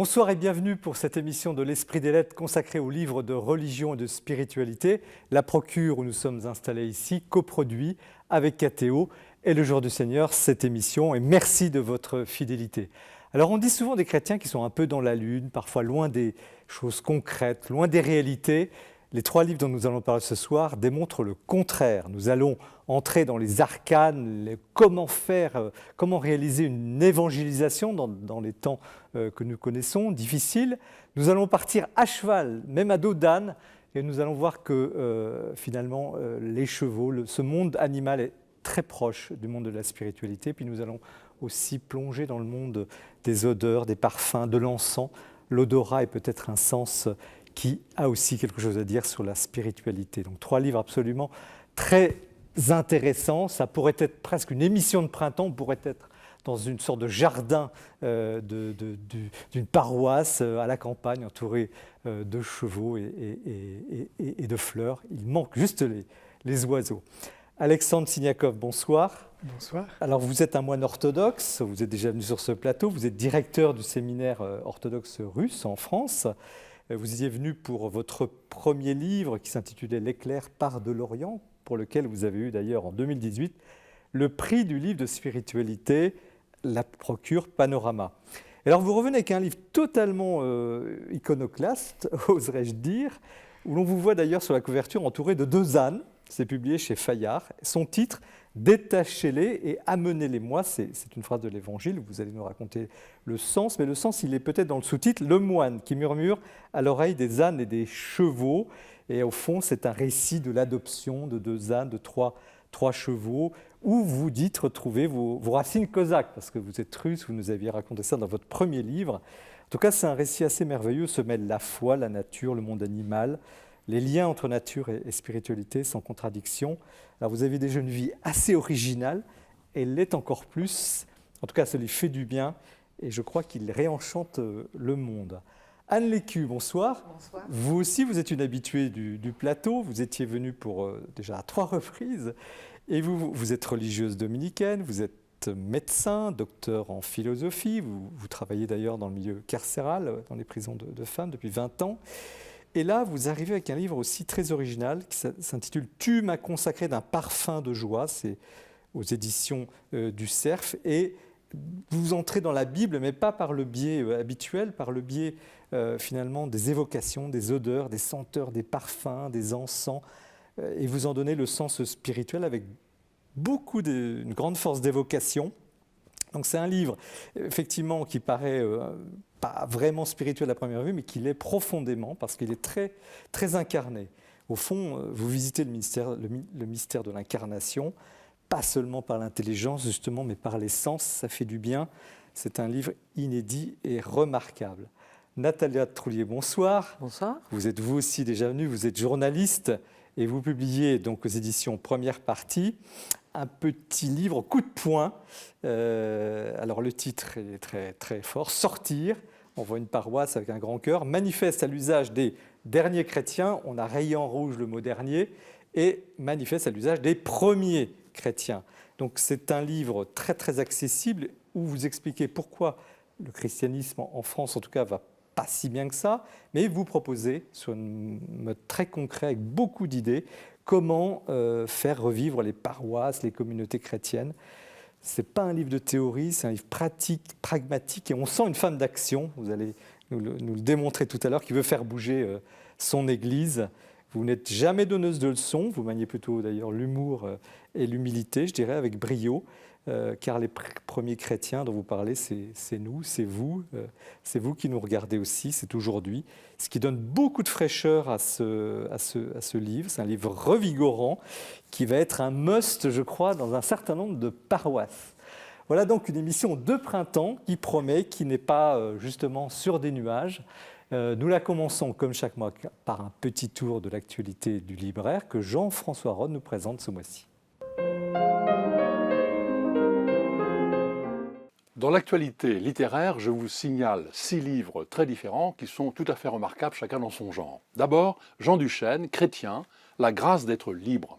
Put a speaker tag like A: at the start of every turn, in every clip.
A: Bonsoir et bienvenue pour cette émission de l'Esprit des Lettres consacrée aux livres de religion et de spiritualité. La Procure, où nous sommes installés ici, coproduit avec KTO et le Jour du Seigneur, cette émission. Et merci de votre fidélité. Alors on dit souvent des chrétiens qui sont un peu dans la lune, parfois loin des choses concrètes, loin des réalités. Les 3 livres dont nous allons parler ce soir démontrent le contraire. Nous allons entrer dans les arcanes, comment faire, comment réaliser une évangélisation dans les temps que nous connaissons, difficiles. Nous allons partir à cheval, même à dos d'âne, et nous allons voir que finalement les chevaux, ce monde animal est très proche du monde de la spiritualité. Puis nous allons aussi plonger dans le monde des odeurs, des parfums, de l'encens. L'odorat est peut-être un sens qui a aussi quelque chose à dire sur la spiritualité. Donc 3 livres absolument très intéressants. Ça pourrait être presque une émission de printemps, on pourrait être dans une sorte de jardin d'une paroisse à la campagne, entouré de chevaux et de fleurs. Il manque juste les oiseaux. Alexandre Siniakov, bonsoir.
B: Bonsoir.
A: Alors vous êtes un moine orthodoxe, vous êtes déjà venu sur ce plateau, vous êtes directeur du séminaire orthodoxe russe en France. Vous y êtes venu pour votre premier livre qui s'intitulait « L'éclair part de l'Orient », pour lequel vous avez eu d'ailleurs en 2018 le prix du livre de spiritualité, La Procure Panorama. Alors vous revenez avec un livre totalement iconoclaste, oserais-je dire, où l'on vous voit d'ailleurs sur la couverture entouré de 2 ânes. C'est publié chez Fayard. Son titre, « Détachez-les et amenez-les-moi », c'est une phrase de l'Évangile, vous allez nous raconter le sens, mais le sens, il est peut-être dans le sous-titre « Le moine qui murmure à l'oreille des ânes et des chevaux ». Et au fond, c'est un récit de l'adoption de 2 ânes, de 3 chevaux, où vous dites retrouver vos racines cosaques, parce que vous êtes russe, vous nous aviez raconté ça dans votre premier livre. En tout cas, c'est un récit assez merveilleux, où se mêle la foi, la nature, le monde animal, les liens entre nature et spiritualité sans contradiction. Alors vous avez déjà une vie assez originale, et elle l'est encore plus. En tout cas, ça lui fait du bien, et je crois qu'il réenchante le monde. Anne Lécu, bonsoir.
C: Bonsoir.
A: Vous aussi, vous êtes une habituée du plateau. Vous étiez venue pour déjà à 3 reprises. Et vous êtes religieuse dominicaine, vous êtes médecin, docteur en philosophie. Vous travaillez d'ailleurs dans le milieu carcéral, dans les prisons de femmes depuis 20 ans. Et là, vous arrivez avec un livre aussi très original qui s'intitule « Tu m'as consacré d'un parfum de joie ». C'est aux éditions du Cerf. Et vous entrez dans la Bible, mais pas par le biais habituel, par le biais finalement des évocations, des odeurs, des senteurs, des parfums, des encens. Et vous en donnez le sens spirituel avec une grande force d'évocation. Donc c'est un livre, effectivement, qui paraît pas vraiment spirituel à première vue, mais qui l'est profondément, parce qu'il est très, très incarné. Au fond, vous visitez le mystère de l'incarnation, pas seulement par l'intelligence, justement, mais par les sens, ça fait du bien. C'est un livre inédit et remarquable. Natalia Troulier, bonsoir.
C: Bonsoir.
A: Vous êtes vous aussi déjà venue, vous êtes journaliste, et vous publiez donc aux éditions Première Partie un petit livre coup de poing. Alors le titre est très, très fort, « Sortir ». On voit une paroisse avec un grand cœur, manifeste à l'usage des derniers chrétiens, on a rayé en rouge le mot « dernier », et manifeste à l'usage des premiers chrétiens. Donc c'est un livre très, très accessible où vous expliquez pourquoi le christianisme en France, en tout cas, va pas si bien que ça, mais vous proposez, sur un mode très concret, avec beaucoup d'idées, comment faire revivre les paroisses, les communautés chrétiennes. Ce n'est pas un livre de théorie, c'est un livre pratique, pragmatique, et on sent une femme d'action, vous allez nous le démontrer tout à l'heure, qui veut faire bouger son Église. Vous n'êtes jamais donneuse de leçons, vous maniez plutôt d'ailleurs l'humour et l'humilité, je dirais, avec brio, car les premiers chrétiens dont vous parlez, c'est nous, c'est vous qui nous regardez aussi, c'est aujourd'hui. Ce qui donne beaucoup de fraîcheur à ce livre. C'est un livre revigorant qui va être un must, je crois, dans un certain nombre de paroisses. Voilà donc une émission de printemps qui promet, qui n'est pas justement sur des nuages. Nous la commençons, comme chaque mois, par un petit tour de l'actualité du libraire que Jean-François Rode nous présente ce mois-ci.
D: Dans l'actualité littéraire, je vous signale 6 livres très différents qui sont tout à fait remarquables chacun dans son genre. D'abord, Jean Duchesne, Chrétien, La grâce d'être libre.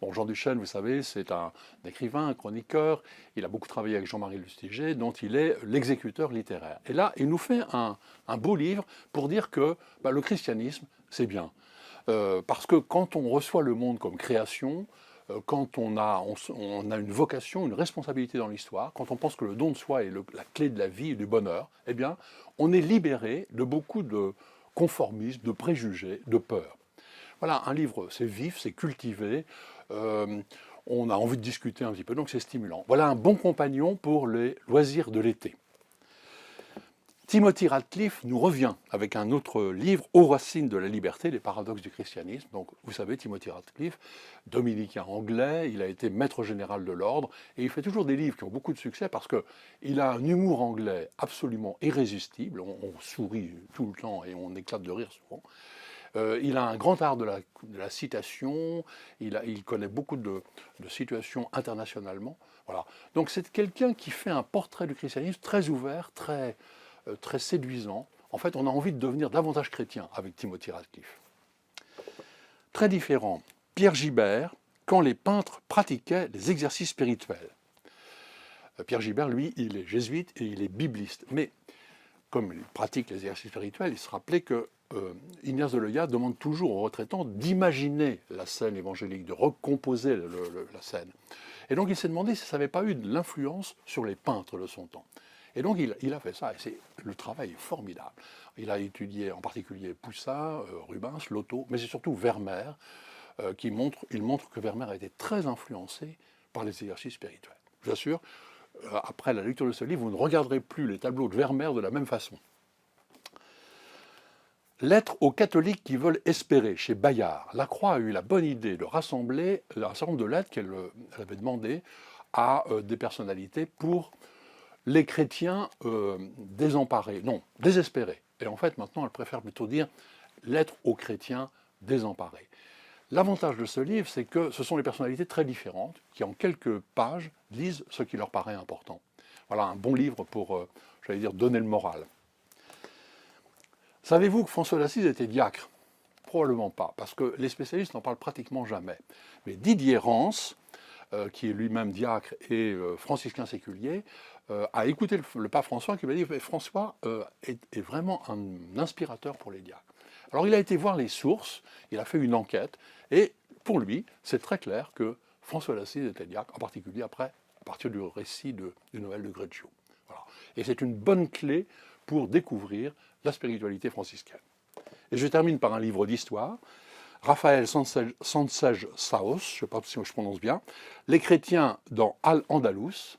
D: Bon, Jean Duchesne, vous savez, c'est un écrivain, un chroniqueur. Il a beaucoup travaillé avec Jean-Marie Lustiger, dont il est l'exécuteur littéraire. Et là, il nous fait un beau livre pour dire que le christianisme, c'est bien. Parce que quand on reçoit le monde comme création, quand on a une vocation, une responsabilité dans l'histoire, quand on pense que le don de soi est la clé de la vie et du bonheur, eh bien, on est libéré de beaucoup de conformisme, de préjugés, de peur. Voilà, un livre, c'est vif, c'est cultivé, on a envie de discuter un petit peu, donc c'est stimulant. Voilà un bon compagnon pour les loisirs de l'été. Timothy Radcliffe nous revient avec un autre livre, Aux racines de la liberté, les paradoxes du christianisme. Donc, vous savez, Timothy Radcliffe, dominicain anglais, il a été maître général de l'ordre, et il fait toujours des livres qui ont beaucoup de succès parce qu'il a un humour anglais absolument irrésistible, on sourit tout le temps et on éclate de rire souvent. Il a un grand art de la citation, il connaît beaucoup de situations internationalement. Voilà. Donc c'est quelqu'un qui fait un portrait du christianisme très ouvert, très séduisant. En fait, on a envie de devenir davantage chrétien avec Timothy Radcliffe. Très différent, Pierre Gibert, quand les peintres pratiquaient les exercices spirituels. Pierre Gibert, lui, il est jésuite et il est bibliste. Mais comme il pratique les exercices spirituels, il se rappelait que Ignace de Loyola demande toujours aux retraitants d'imaginer la scène évangélique, de recomposer la scène. Et donc il s'est demandé si ça n'avait pas eu de l'influence sur les peintres de son temps. Et donc il a fait ça, et le travail est formidable. Il a étudié en particulier Poussin, Rubens, Lotto, mais c'est surtout Vermeer, il montre que Vermeer a été très influencé par les exercices spirituels. Je vous assure, après la lecture de ce livre, vous ne regarderez plus les tableaux de Vermeer de la même façon. Lettres aux catholiques qui veulent espérer, chez Bayard. Lacroix a eu la bonne idée de rassembler un certain nombre de lettres qu'elle avait demandées à des personnalités pour les chrétiens désemparés, non, désespérés. Et en fait, maintenant, elle préfère plutôt dire lettres aux chrétiens désemparés. L'avantage de ce livre, c'est que ce sont des personnalités très différentes qui, en quelques pages, disent ce qui leur paraît important. Voilà un bon livre pour, donner le moral. Savez-vous que François d'Assise était diacre? Probablement pas, parce que les spécialistes n'en parlent pratiquement jamais. Mais Didier Rance, qui est lui-même diacre et franciscain séculier, a écouté le pape François qui lui a dit « François est vraiment un inspirateur pour les diacres ». Alors il a été voir les sources, il a fait une enquête, et pour lui, c'est très clair que François d'Assise était diacre, en particulier à partir du récit du Noël de Greccio. Voilà. Et c'est une bonne clé pour découvrir la spiritualité franciscaine. Et je termine par un livre d'histoire, Raphaël Sánchez Saos, je ne sais pas si je prononce bien, Les chrétiens dans Al-Andalus.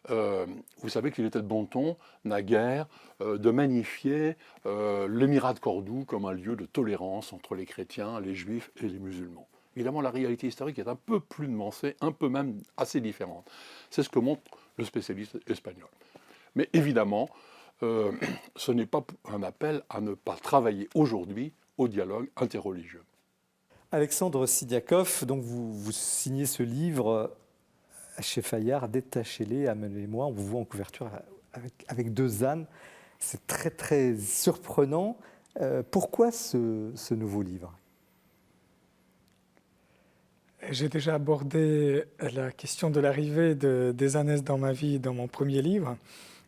D: Vous savez qu'il était de bon ton, naguère, de magnifier l'émirat de Cordoue comme un lieu de tolérance entre les chrétiens, les juifs et les musulmans. Évidemment, la réalité historique est un peu plus nuancée, un peu même assez différente. C'est ce que montre le spécialiste espagnol. Mais évidemment, ce n'est pas un appel à ne pas travailler aujourd'hui au dialogue interreligieux.
A: Alexandre Sidiakov, donc vous signez ce livre chez Fayard, Détachez-les, amenez-moi. On vous voit en couverture avec deux ânes. C'est très très surprenant. Pourquoi ce nouveau livre?
B: J'ai déjà abordé la question de l'arrivée des ânesses dans ma vie dans mon premier livre.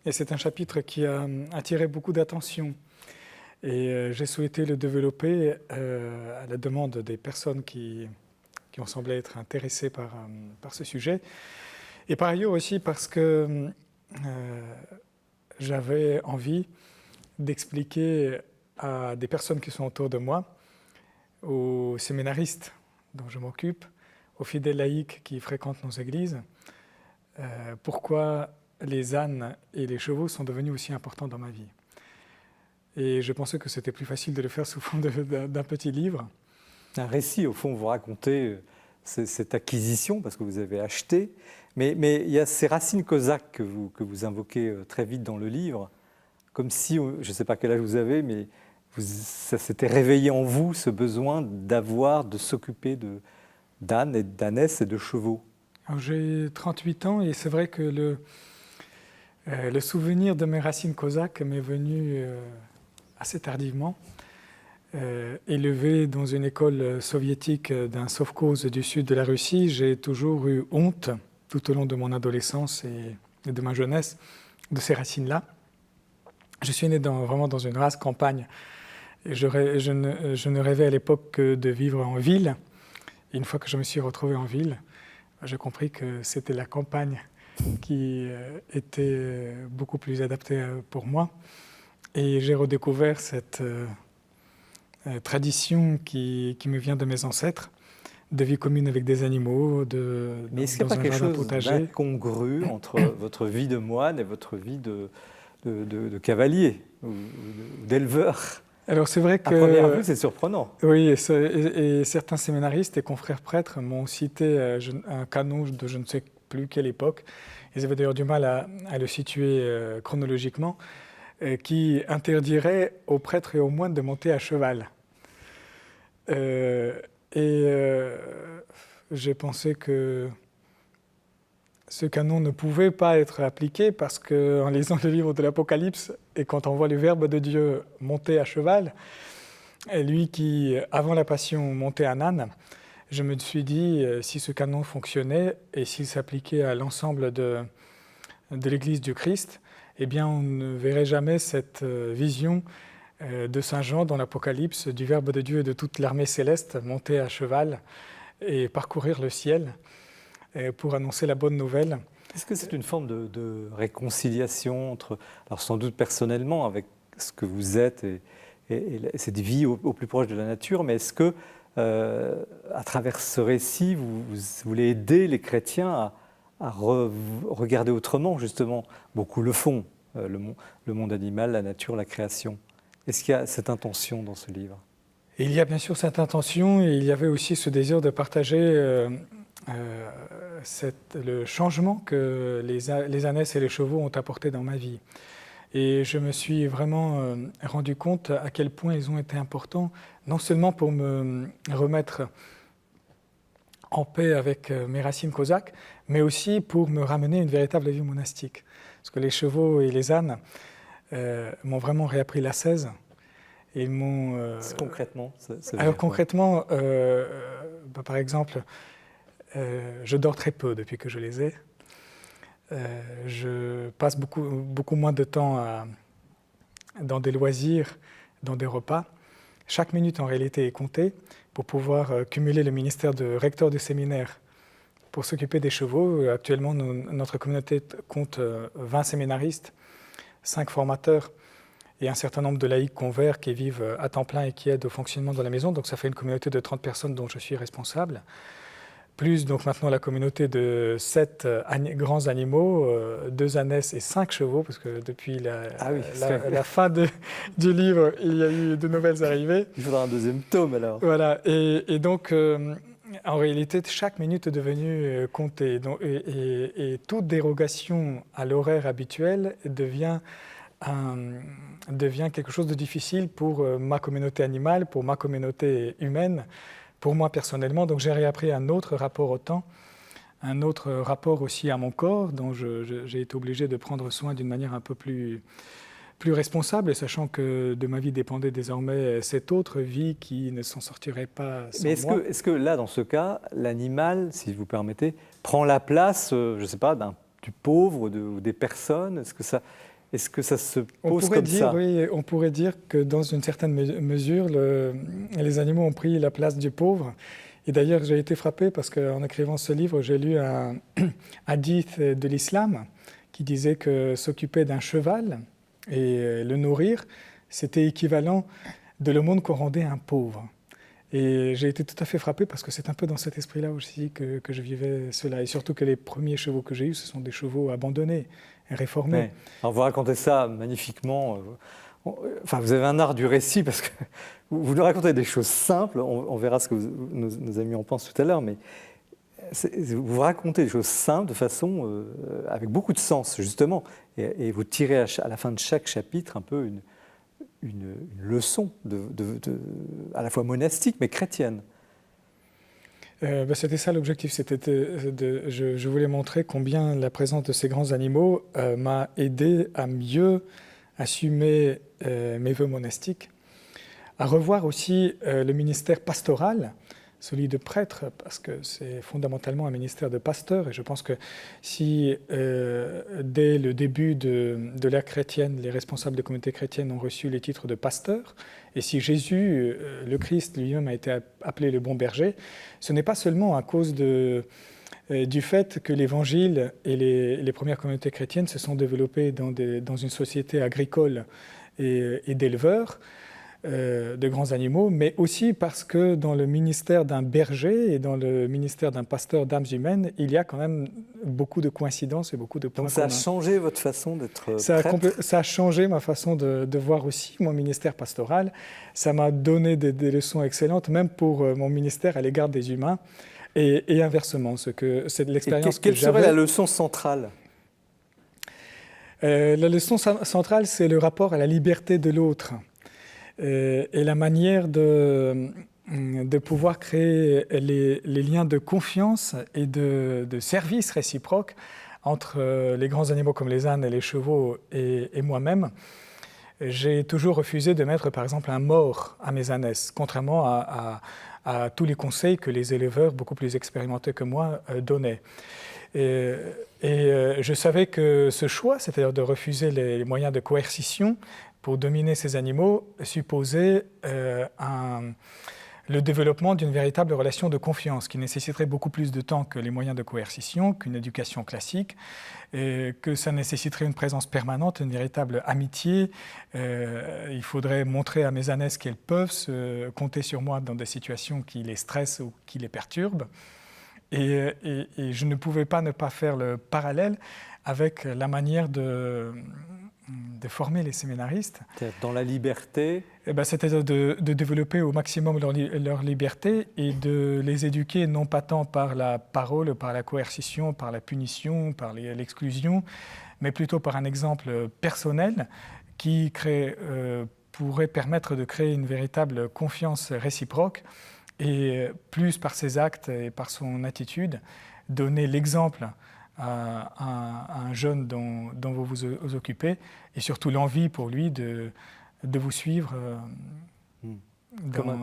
B: Et c'est un chapitre qui a attiré beaucoup d'attention. Et j'ai souhaité le développer à la demande des personnes qui ont semblé être intéressées par ce sujet. Et par ailleurs aussi parce que j'avais envie d'expliquer à des personnes qui sont autour de moi, aux séminaristes dont je m'occupe, aux fidèles laïcs qui fréquentent nos églises, pourquoi les ânes et les chevaux sont devenus aussi importants dans ma vie. Et je pensais que c'était plus facile de le faire sous forme d'un petit livre.
A: Un récit, au fond, vous racontez cette acquisition, parce que vous avez acheté, mais il y a ces racines cosaques que vous invoquez très vite dans le livre, comme si, je ne sais pas quel âge vous avez, mais ça s'était réveillé en vous, ce besoin de s'occuper d'ânes et d'ânesses et de chevaux.
B: Alors, j'ai 38 ans et c'est vrai que le souvenir de mes racines cosaques m'est venu assez tardivement. élevé dans une école soviétique d'un sovkhoz du sud de la Russie, j'ai toujours eu honte, tout au long de mon adolescence et de ma jeunesse, de ces racines-là. Je suis né vraiment dans une race campagne. Et je ne rêvais à l'époque que de vivre en ville. Et une fois que je me suis retrouvé en ville, j'ai compris que c'était la campagne qui était beaucoup plus adaptée pour moi. Et j'ai redécouvert cette tradition qui me vient de mes ancêtres, de vie commune avec des animaux,
A: Mais est-ce qu'il n'y a pas quelque chose d'incongru entre votre vie de moine et votre vie de cavalier ou d'éleveur?
B: Alors c'est vrai que...
A: À première vue, c'est surprenant.
B: Oui, et certains séminaristes et confrères prêtres m'ont cité un canon de je ne sais plus quelle époque. Ils avaient d'ailleurs du mal à le situer chronologiquement, qui interdirait aux prêtres et aux moines de monter à cheval. J'ai pensé que ce canon ne pouvait pas être appliqué parce qu'en lisant le livre de l'Apocalypse et quand on voit le Verbe de Dieu monter à cheval, et lui qui, avant la Passion, montait un âne, je me suis dit, si ce canon fonctionnait et s'il s'appliquait à l'ensemble de l'Église du Christ, eh bien on ne verrait jamais cette vision de Saint Jean dans l'Apocalypse du Verbe de Dieu et de toute l'armée céleste monter à cheval et parcourir le ciel pour annoncer la bonne nouvelle.
A: Est-ce que c'est une forme de réconciliation entre, alors sans doute personnellement, avec ce que vous êtes et cette vie au plus proche de la nature, mais est-ce que, à travers ce récit, vous voulez aider les chrétiens à regarder autrement, justement? Beaucoup le font, le monde animal, la nature, la création. Est-ce qu'il y a cette intention dans ce livre?
B: Il y a bien sûr cette intention, et il y avait aussi ce désir de partager le changement que les ânesses et les chevaux ont apporté dans ma vie. Et je me suis vraiment rendu compte à quel point ils ont été importants, non seulement pour me remettre en paix avec mes racines cosaques, mais aussi pour me ramener une véritable vie monastique. Parce que les chevaux et les ânes m'ont vraiment réappris l'ascèse. Et ils m'ont...
A: Concrètement,
B: alors concrètement, par exemple, je dors très peu depuis que je les ai. Je passe beaucoup moins de temps dans des loisirs, dans des repas. Chaque minute, en réalité, est comptée pour pouvoir cumuler le ministère de recteur du séminaire pour s'occuper des chevaux. Actuellement, notre communauté compte 20 séminaristes, 5 formateurs et un certain nombre de laïcs converts qui vivent à temps plein et qui aident au fonctionnement de la maison. Donc ça fait une communauté de 30 personnes dont je suis responsable. Plus donc maintenant la communauté de 7 grands animaux, 2 ânesses et 5 chevaux, parce que depuis la fin du livre, il y a eu de nouvelles arrivées.
A: Il faudra un deuxième tome alors.
B: Voilà, et donc en réalité, chaque minute est devenue comptée. Et toute dérogation à l'horaire habituel devient quelque chose de difficile pour ma communauté animale, pour ma communauté humaine, pour moi personnellement. Donc j'ai réappris un autre rapport au temps, un autre rapport aussi à mon corps, dont j'ai été obligé de prendre soin d'une manière un peu plus responsable, sachant que de ma vie dépendait désormais cette autre vie qui ne s'en sortirait pas sans
A: moi. Mais est-ce que là, dans ce cas, l'animal, si vous permettez, prend la place, je ne sais pas, du pauvre ou des personnes? Est-ce que ça se pose comme ça?
B: Oui, on pourrait dire que dans une certaine mesure, les animaux ont pris la place du pauvre. Et d'ailleurs, j'ai été frappé parce qu'en écrivant ce livre, j'ai lu un hadith de l'islam qui disait que s'occuper d'un cheval et le nourrir, c'était équivalent de l'aumône qu'on rendait à un pauvre. Et j'ai été tout à fait frappé parce que c'est un peu dans cet esprit-là aussi que je vivais cela. Et surtout que les premiers chevaux que j'ai eus, ce sont des chevaux abandonnés et réformés.
A: Ouais. Alors vous racontez ça magnifiquement. Enfin, vous avez un art du récit parce que vous nous racontez des choses simples. On verra ce que nos amis en pensent tout à l'heure, mais vous racontez des choses simples de façon avec beaucoup de sens, justement. Et vous tirez à la fin de chaque chapitre un peu une leçon à la fois monastique mais chrétienne.
B: C'était ça l'objectif, je voulais montrer combien la présence de ces grands animaux m'a aidé à mieux assumer mes vœux monastiques, à revoir aussi le ministère pastoral, celui de prêtre, parce que c'est fondamentalement un ministère de pasteur. Et je pense que si, dès le début de l'ère chrétienne, les responsables des communautés chrétiennes ont reçu les titres de pasteur, et si Jésus, le Christ lui-même, a été appelé le bon berger, ce n'est pas seulement à cause du fait que l'Évangile et les premières communautés chrétiennes se sont développées dans une société agricole et d'éleveurs, de grands animaux, mais aussi parce que dans le ministère d'un berger et dans le ministère d'un pasteur d'âmes humaines, il y a quand même beaucoup de coïncidences et beaucoup de points communs.
A: Donc ça a changé votre façon d'être prêtre?
B: Ça a changé ma façon de voir aussi mon ministère pastoral. Ça m'a donné des leçons excellentes, même pour mon ministère à l'égard des humains, et inversement. C'est l'expérience que j'avais.
A: Quelle serait la leçon centrale?
B: La leçon centrale, c'est le rapport à la liberté de l'autre. Et la manière de pouvoir créer les liens de confiance et de service réciproque entre les grands animaux comme les ânes et les chevaux et moi-même. J'ai toujours refusé de mettre, par exemple, un mors à mes ânesses, contrairement à tous les conseils que les éleveurs, beaucoup plus expérimentés que moi, donnaient. Et je savais que ce choix, c'est-à-dire de refuser les moyens de coercition, pour dominer ces animaux, supposait le développement d'une véritable relation de confiance qui nécessiterait beaucoup plus de temps que les moyens de coercition, qu'une éducation classique, et que ça nécessiterait une présence permanente, une véritable amitié. Il faudrait montrer à mes ânesses qu'elles peuvent compter sur moi dans des situations qui les stressent ou qui les perturbent. Et je ne pouvais pas ne pas faire le parallèle avec la manière de former les séminaristes.
A: Dans la liberté.
B: C'est-à-dire de développer au maximum leur liberté et de les éduquer non pas tant par la parole, par la coercition, par la punition, par l'exclusion, mais plutôt par un exemple personnel qui pourrait permettre de créer une véritable confiance réciproque et plus par ses actes et par son attitude, donner l'exemple à un jeune dont vous vous occupez, et surtout l'envie pour lui de vous suivre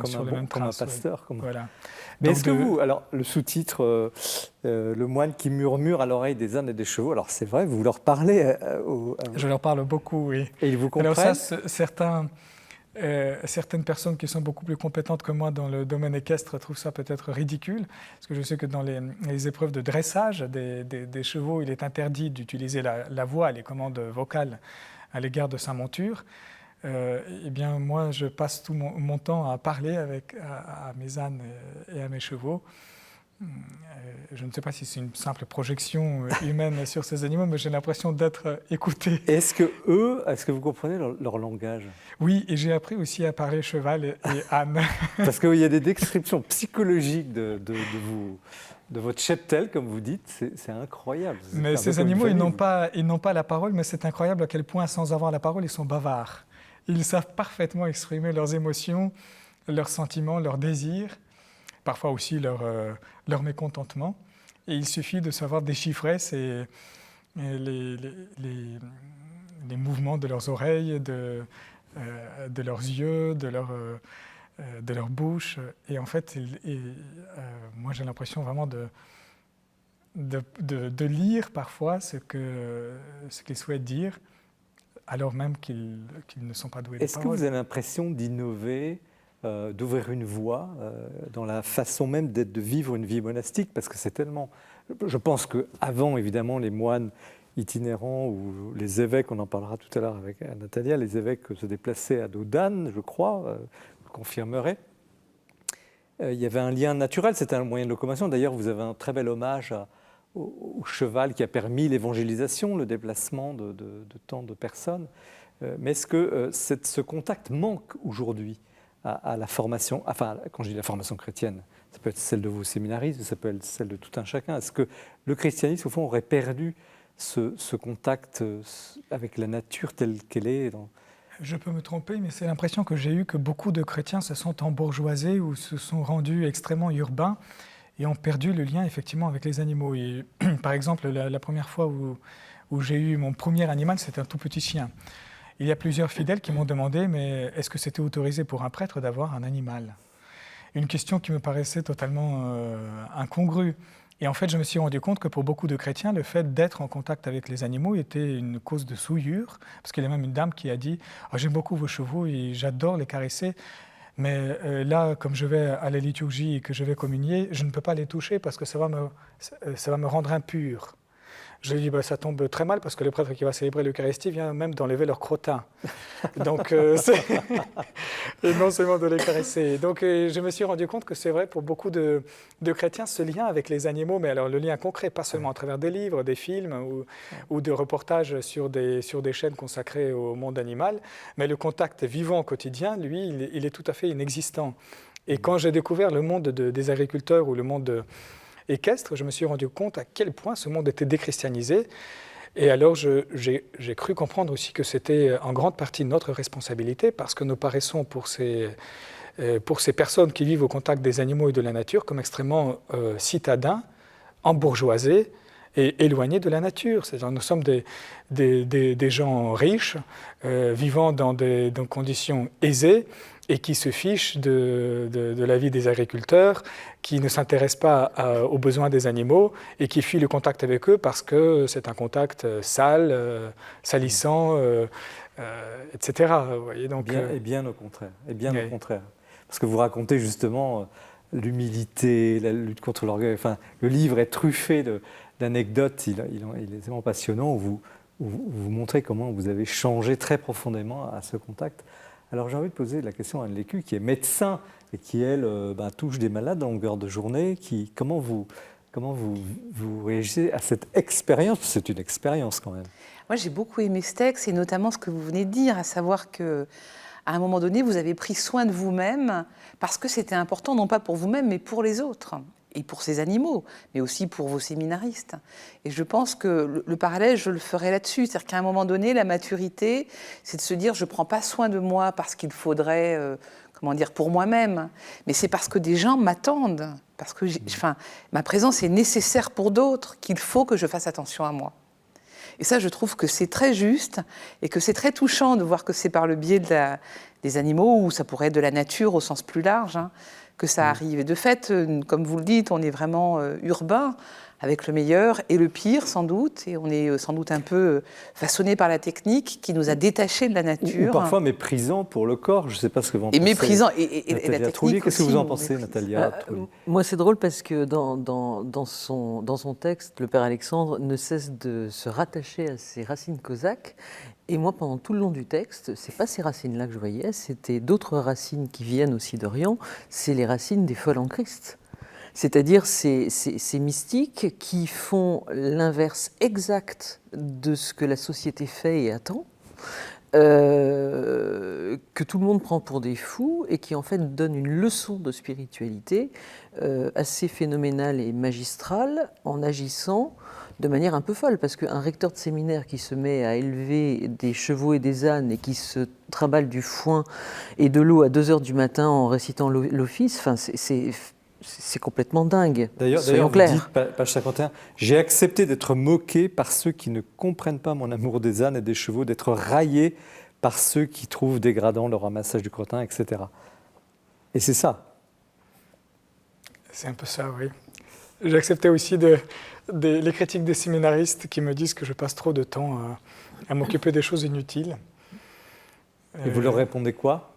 B: sur les mêmes traces.
A: Comme un pasteur.
B: Voilà.
A: Mais est-ce que vous, alors le sous-titre, le moine qui murmure à l'oreille des ânes et des chevaux, alors c'est vrai, vous leur parlez
B: Je leur parle beaucoup, oui.
A: Et ils vous comprennent?
B: Alors ça, certaines personnes qui sont beaucoup plus compétentes que moi dans le domaine équestre trouvent ça peut-être ridicule, parce que je sais que dans les épreuves de dressage des chevaux, il est interdit d'utiliser la voix, les commandes vocales à l'égard de sa monture. Eh bien, moi, je passe tout mon temps à parler à mes ânes et à mes chevaux. Je ne sais pas si c'est une simple projection humaine sur ces animaux, mais j'ai l'impression d'être écouté.
A: Est-ce que vous comprenez leur langage?
B: Oui, et j'ai appris aussi à parler cheval et âne.
A: Parce qu'il y a des descriptions psychologiques de votre cheptel, comme vous dites, c'est incroyable.
B: Mais ces animaux, ils n'ont pas la parole, mais c'est incroyable à quel point, sans avoir la parole, ils sont bavards. Ils savent parfaitement exprimer leurs émotions, leurs sentiments, leurs désirs, parfois aussi leur mécontentement. Et il suffit de savoir déchiffrer les mouvements de leurs oreilles, de leurs yeux, de leur bouche. Et en fait, moi j'ai l'impression vraiment de lire parfois ce qu'ils souhaitent dire, alors même qu'ils ne sont pas doués de parole.
A: Est-ce que vous avez l'impression d'innover, d'ouvrir une voie dans la façon même de vivre une vie monastique? Parce que c'est tellement... Je pense qu'avant, évidemment, les moines itinérants ou les évêques, on en parlera tout à l'heure avec Natalia, les évêques se déplaçaient à dos d'âne, je crois, vous confirmerez. Il y avait un lien naturel, c'était un moyen de locomotion. D'ailleurs, vous avez un très bel hommage au cheval qui a permis l'évangélisation, le déplacement de tant de personnes. Mais est-ce que ce contact manque aujourd'hui à la formation, enfin, quand je dis la formation chrétienne, ça peut être celle de vos séminaristes, ça peut être celle de tout un chacun. Est-ce que le christianisme, au fond, aurait perdu ce contact avec la nature telle qu'elle est
B: Je peux me tromper, mais c'est l'impression que j'ai eue que beaucoup de chrétiens se sont embourgeoisés ou se sont rendus extrêmement urbains et ont perdu le lien effectivement avec les animaux. Et, par exemple, la première fois où j'ai eu mon premier animal, c'était un tout petit chien. il y a plusieurs fidèles qui m'ont demandé, mais est-ce que c'était autorisé pour un prêtre d'avoir un animal? Une question qui me paraissait totalement incongrue. Et en fait, je me suis rendu compte que pour beaucoup de chrétiens, le fait d'être en contact avec les animaux était une cause de souillure, parce qu'il y a même une dame qui a dit « J'aime beaucoup vos chevaux et j'adore les caresser, mais là, comme je vais à la liturgie et que je vais communier, je ne peux pas les toucher parce que ça va me rendre impur. » Je lui ai dit, ça tombe très mal parce que le prêtre qui va célébrer l'Eucharistie vient même d'enlever leur crottin. Donc, et non seulement de les caresser. Donc, je me suis rendu compte que c'est vrai pour beaucoup de chrétiens, ce lien avec les animaux, mais alors le lien concret, pas seulement à travers des livres, des films ou de reportages sur des chaînes consacrées au monde animal, mais le contact vivant quotidien, lui, il est tout à fait inexistant. Et quand j'ai découvert le monde des agriculteurs ou le monde équestre, je me suis rendu compte à quel point ce monde était déchristianisé. Et alors, j'ai cru comprendre aussi que c'était en grande partie notre responsabilité parce que nous paraissons pour ces personnes qui vivent au contact des animaux et de la nature comme extrêmement citadins, embourgeoisés et éloignés de la nature. C'est-à-dire, nous sommes des gens riches, vivant dans des conditions aisées, et qui se fichent de la vie des agriculteurs, qui ne s'intéressent pas aux besoins des animaux et qui fuient le contact avec eux parce que c'est un contact sale, salissant, etc. Vous voyez, donc,
A: et bien au contraire. Et bien
B: oui.
A: au contraire. Parce que vous racontez justement l'humilité, la lutte contre l'orgueil. Enfin, le livre est truffé d'anecdotes, il est tellement passionnant, où vous montrez comment vous avez changé très profondément à ce contact. Alors j'ai envie de poser la question à Anne Lécu, qui est médecin et qui, elle, touche des malades en longueur de journée. Comment vous réagissez à cette expérience? C'est une expérience quand même.
C: Moi, j'ai beaucoup aimé ce texte et notamment ce que vous venez de dire, à savoir qu'à un moment donné, vous avez pris soin de vous-même parce que c'était important, non pas pour vous-même, mais pour les autres. Et pour ces animaux, mais aussi pour vos séminaristes. Et je pense que le parallèle, je le ferai là-dessus. C'est-à-dire qu'à un moment donné, la maturité, c'est de se dire, je ne prends pas soin de moi parce qu'il faudrait, pour moi-même, mais c'est parce que des gens m'attendent, parce que ma présence est nécessaire pour d'autres, qu'il faut que je fasse attention à moi. Et ça, je trouve que c'est très juste et que c'est très touchant de voir que c'est par le biais des animaux, ou ça pourrait être de la nature au sens plus large, que ça arrive. Et de fait, comme vous le dites, on est vraiment urbain, avec le meilleur et le pire, sans doute. Et on est sans doute un peu façonné par la technique qui nous a détachés de la nature.
A: Ou parfois méprisant pour le corps. Je ne sais pas ce que vous en pensez.
C: Et méprisant. Et la technique
A: Trulli, qu'est-ce que vous en pensez,
C: méprisant.
A: Natalia?
E: Moi, c'est drôle parce que dans son texte, le père Alexandre ne cesse de se rattacher à ses racines cosaques. Et moi, pendant tout le long du texte, c'est pas ces racines-là que je voyais, c'était d'autres racines qui viennent aussi d'Orient, c'est les racines des folles en Christ. C'est-à-dire ces mystiques qui font l'inverse exact de ce que la société fait et attend, que tout le monde prend pour des fous et qui en fait donnent une leçon de spiritualité assez phénoménale et magistrale en agissant de manière un peu folle, parce qu'un recteur de séminaire qui se met à élever des chevaux et des ânes et qui se trimballe du foin et de l'eau à 2h du matin en récitant l'office, c'est complètement dingue.
A: D'ailleurs, vous dites, page 51, « J'ai accepté d'être moqué par ceux qui ne comprennent pas mon amour des ânes et des chevaux, d'être raillé par ceux qui trouvent dégradant le ramassage du crottin, etc. » Et c'est ça.
B: C'est un peu ça, oui. J'ai accepté aussi les critiques des séminaristes qui me disent que je passe trop de temps à m'occuper des choses inutiles.
A: Et vous leur répondez quoi?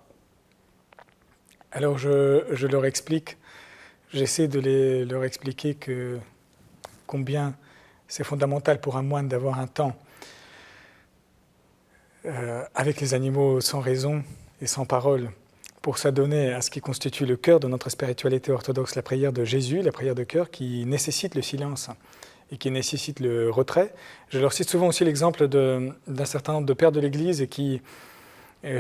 B: Alors je leur explique, j'essaie de leur expliquer combien c'est fondamental pour un moine d'avoir un temps avec les animaux sans raison et sans parole, pour s'adonner à ce qui constitue le cœur de notre spiritualité orthodoxe, la prière de Jésus, la prière de cœur qui nécessite le silence et qui nécessite le retrait. Je leur cite souvent aussi l'exemple d'un certain nombre de pères de l'Église qui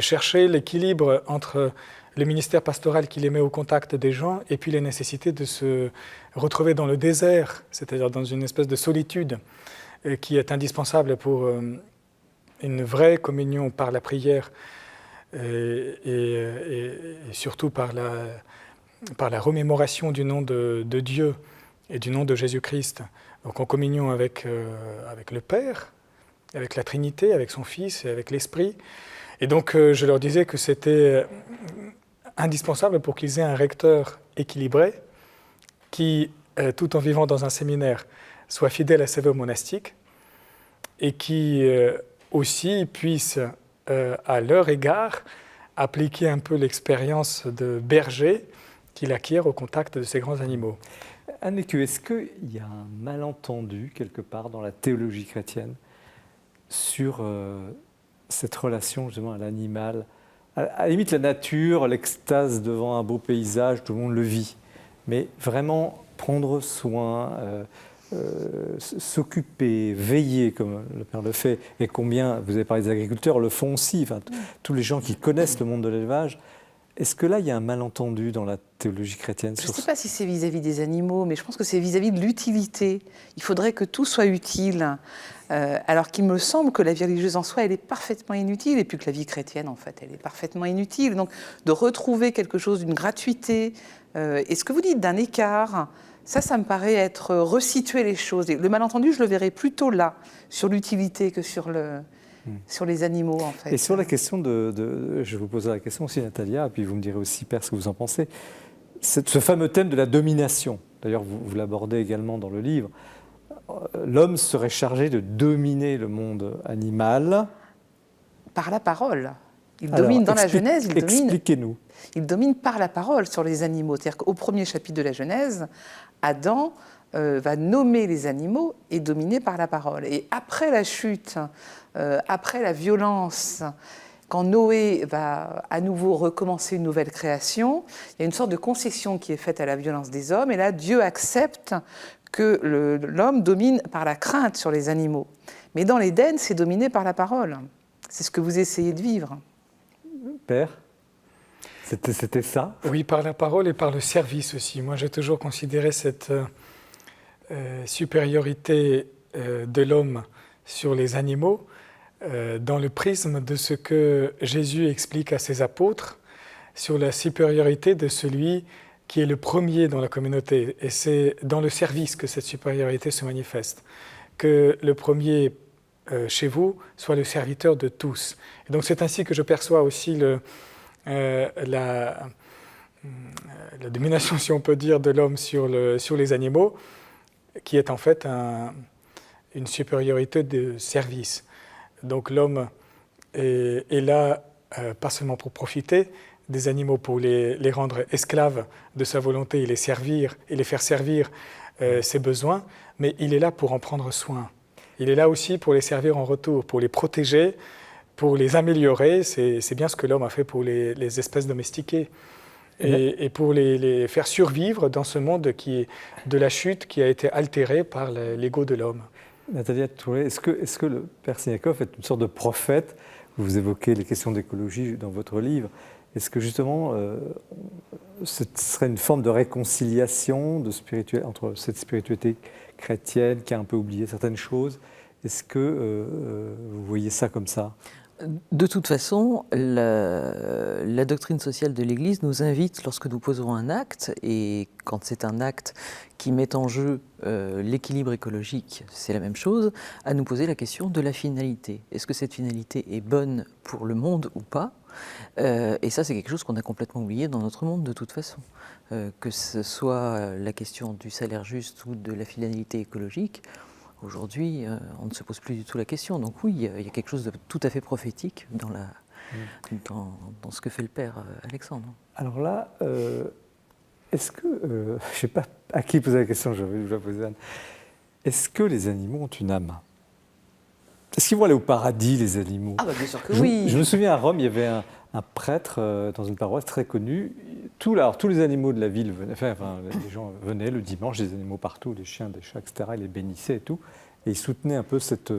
B: cherchaient l'équilibre entre le ministère pastoral qui les met au contact des gens et puis les nécessités de se retrouver dans le désert, c'est-à-dire dans une espèce de solitude qui est indispensable pour une vraie communion par la prière et surtout par la remémoration du nom de Dieu et du nom de Jésus-Christ. Donc en communion avec le Père, avec la Trinité, avec son Fils et avec l'Esprit. Et donc je leur disais que c'était indispensable pour qu'ils aient un recteur équilibré qui, tout en vivant dans un séminaire, soit fidèle à ses vœux monastiques et qui aussi puisse, à leur égard, appliquer un peu l'expérience de berger qu'il acquiert au contact de ces grands animaux.
A: Anne Lécu, est-ce qu'il y a un malentendu quelque part dans la théologie chrétienne sur cette relation justement à l'animal? À la limite, la nature, l'extase devant un beau paysage, tout le monde le vit. Mais vraiment prendre soin, s'occuper, veiller, comme le Père le fait, et combien, vous avez parlé des agriculteurs, le font aussi, enfin, tous les gens qui connaissent le monde de l'élevage. Est-ce que là, il y a un malentendu dans la théologie chrétienne?
C: Je ne sais pas si c'est vis-à-vis des animaux, mais je pense que c'est vis-à-vis de l'utilité. Il faudrait que tout soit utile. Alors qu'il me semble que la vie religieuse en soi, elle est parfaitement inutile, et puis que la vie chrétienne, en fait, elle est parfaitement inutile. Donc, de retrouver quelque chose d'une gratuité, et ce que vous dites d'un écart, ça me paraît être resituer les choses. Et le malentendu, je le verrais plutôt là, sur l'utilité que sur les animaux, en fait.
A: Et sur la question je vous poserai la question aussi, Natalia, et puis vous me direz aussi, Père, ce que vous en pensez. Ce fameux thème de la domination, d'ailleurs, vous l'abordez également dans le livre. L'homme serait chargé de dominer le monde animal.
C: Par la parole. Il domine dans la Genèse,
A: expliquez-nous.
C: Il domine par la parole sur les animaux. C'est-à-dire qu'au premier chapitre de la Genèse, Adam va nommer les animaux et dominer par la parole. Et après la chute, après la violence, quand Noé va à nouveau recommencer une nouvelle création, il y a une sorte de concession qui est faite à la violence des hommes. Et là, Dieu accepte que l'homme domine par la crainte sur les animaux. Mais dans l'Éden, c'est dominé par la parole. C'est ce que vous essayez de vivre.
A: Père, c'était ça?
B: Oui, par la parole et par le service aussi. Moi, j'ai toujours considéré cette supériorité de l'homme sur les animaux dans le prisme de ce que Jésus explique à ses apôtres sur la supériorité de celui qui est le premier dans la communauté. Et c'est dans le service que cette supériorité se manifeste. Que le premier chez vous soit le serviteur de tous. Et donc c'est ainsi que je perçois aussi la domination, si on peut dire, de l'homme sur les animaux, qui est en fait une supériorité de service. Donc l'homme est là, pas seulement pour profiter des animaux, pour les rendre esclaves de sa volonté et les servir et les faire servir ses besoins, mais il est là pour en prendre soin. Il est là aussi pour les servir en retour, pour les protéger, pour les améliorer. C'est bien ce que l'homme a fait pour les espèces domestiquées. Et pour les faire survivre dans ce monde de la chute qui a été altéré par l'ego de l'homme.
A: Natalia Touré, est-ce que le Père Siniakov est une sorte de prophète? Vous évoquez les questions d'écologie dans votre livre. Est-ce que justement, ce serait une forme de réconciliation entre cette spiritualité chrétienne qui a un peu oublié certaines choses? Est-ce que vous voyez ça comme ça?
E: De toute façon, la doctrine sociale de l'Église nous invite, lorsque nous poserons un acte, et quand c'est un acte qui met en jeu l'équilibre écologique, c'est la même chose, à nous poser la question de la finalité. Est-ce que cette finalité est bonne pour le monde ou pas? Et ça, c'est quelque chose qu'on a complètement oublié dans notre monde de toute façon. Que ce soit la question du salaire juste ou de la finalité écologique, aujourd'hui, on ne se pose plus du tout la question. Donc oui, il y a quelque chose de tout à fait prophétique dans ce que fait le Père Alexandre.
A: Alors là, est-ce que, je ne sais pas à qui poser la question, je vais la poser à Anne. Est-ce que les animaux ont une âme? Est-ce qu'ils vont aller au paradis, les animaux?
C: Ah bah bien sûr que oui.
A: Je me souviens à Rome, il y avait un prêtre dans une paroisse très connue. Tous les animaux de la ville venaient, les gens venaient le dimanche, des animaux partout, des chiens, des chats, etc. Ils les bénissaient et tout. Et ils soutenaient un peu cette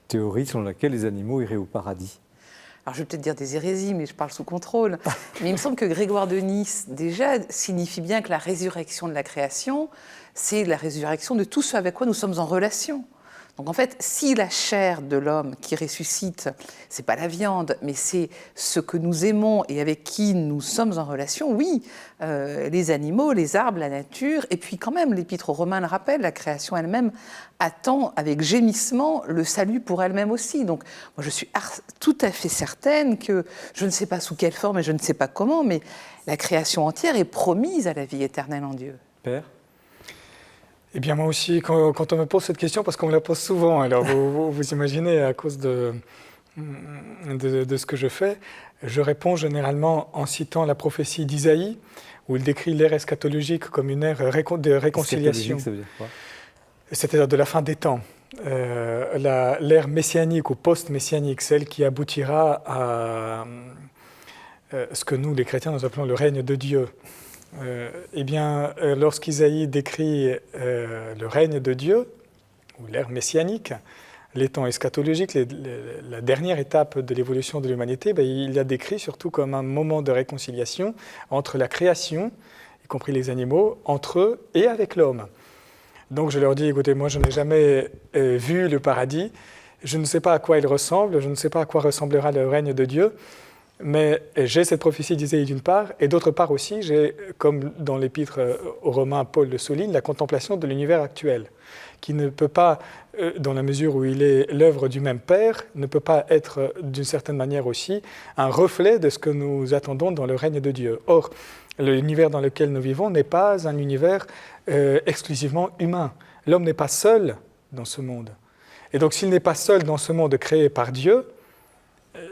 A: théorie selon laquelle les animaux iraient au paradis.
C: Alors je vais peut-être dire des hérésies, mais je parle sous contrôle. Mais il me semble que Grégoire de Nice, déjà, signifie bien que la résurrection de la création, c'est la résurrection de tout ce avec quoi nous sommes en relation. Donc en fait, si la chair de l'homme qui ressuscite, c'est pas la viande, mais c'est ce que nous aimons et avec qui nous sommes en relation, oui, les animaux, les arbres, la nature, et puis quand même, l'Épître aux Romains le rappelle, la création elle-même attend avec gémissement le salut pour elle-même aussi. Donc moi je suis tout à fait certaine que, je ne sais pas sous quelle forme et je ne sais pas comment, mais la création entière est promise à la vie éternelle en Dieu.
A: Père ?
B: Eh bien, moi aussi, quand on me pose cette question, parce qu'on me la pose souvent, alors vous imaginez, à cause de ce que je fais, je réponds généralement en citant la prophétie d'Isaïe, où il décrit l'ère eschatologique comme une ère de réconciliation.
A: Ça veut dire quoi ?
B: C'est-à-dire de la fin des temps. L'ère messianique ou post-messianique, celle qui aboutira à ce que nous, les chrétiens, nous appelons le règne de Dieu. Eh bien, lorsqu'Isaïe décrit le règne de Dieu, ou l'ère messianique, les temps eschatologiques, la dernière étape de l'évolution de l'humanité, il l'a décrit surtout comme un moment de réconciliation entre la création, y compris les animaux, entre eux et avec l'homme. Donc je leur dis, écoutez, moi je n'ai jamais vu le paradis, je ne sais pas à quoi il ressemble, je ne sais pas à quoi ressemblera le règne de Dieu, mais j'ai cette prophétie d'Isaïe d'une part, et d'autre part aussi, j'ai, comme dans l'épître aux Romains, Paul le souligne, la contemplation de l'univers actuel, qui ne peut pas, dans la mesure où il est l'œuvre du même Père, ne peut pas être d'une certaine manière aussi un reflet de ce que nous attendons dans le règne de Dieu. Or, l'univers dans lequel nous vivons n'est pas un univers exclusivement humain. L'homme n'est pas seul dans ce monde. Et donc, s'il n'est pas seul dans ce monde créé par Dieu,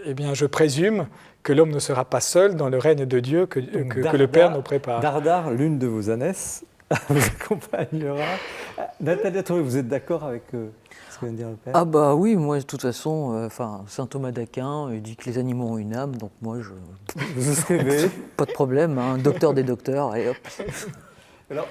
B: eh bien, je présume que l'homme ne sera pas seul dans le règne de Dieu que le Père nous prépare.
A: Dardar, l'une de vos ânesses, vous accompagnera. Nathalie Touré, vous êtes d'accord avec ce que vient de dire le Père ?
E: Ah bah oui, moi de toute façon, saint Thomas d'Aquin, il dit que les animaux ont une âme, donc moi je...
A: Vous escrivez ?
E: Pas de problème, hein, docteur des docteurs, allez hop.
A: Alors,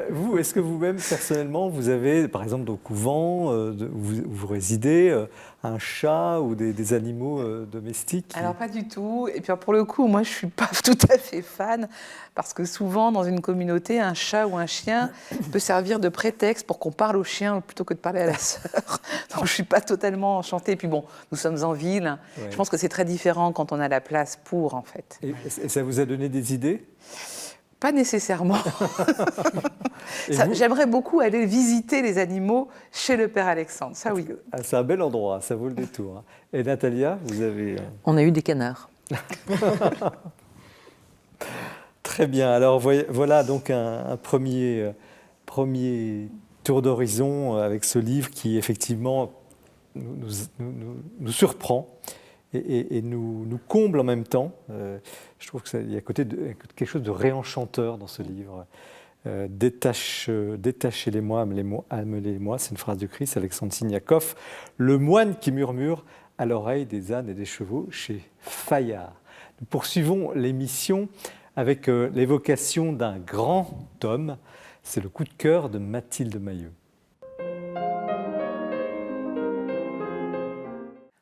A: vous, est-ce que vous-même, personnellement, vous avez, par exemple, au couvent, où vous résidez, un chat ou des animaux domestiques
C: Alors pas du tout. Et puis pour le coup, moi je suis pas tout à fait fan parce que souvent dans une communauté, un chat ou un chien peut servir de prétexte pour qu'on parle au chien plutôt que de parler à la sœur. Donc je suis pas totalement enchantée. Et puis bon, nous sommes en ville. Ouais. Je pense que c'est très différent quand on a la place pour en fait.
A: Et ça vous a donné des idées ?
C: Pas nécessairement. J'aimerais beaucoup aller visiter les animaux chez le Père Alexandre, ça oui.
A: C'est un bel endroit, ça vaut le détour. Et Natalia, vous avez...
E: On a eu des canards.
A: Très bien, alors voilà donc un premier tour d'horizon avec ce livre qui effectivement nous surprend. Et nous comble en même temps. Je trouve qu'il y a quelque chose de réenchanteur dans ce livre. Détachez-les-moi, amenez-les-moi, c'est une phrase du Christ, Alexandre Signakov. Le moine qui murmure à l'oreille des ânes et des chevaux, chez Fayard. Nous poursuivons l'émission avec l'évocation d'un grand homme. C'est le coup de cœur de Mathilde Mailleux.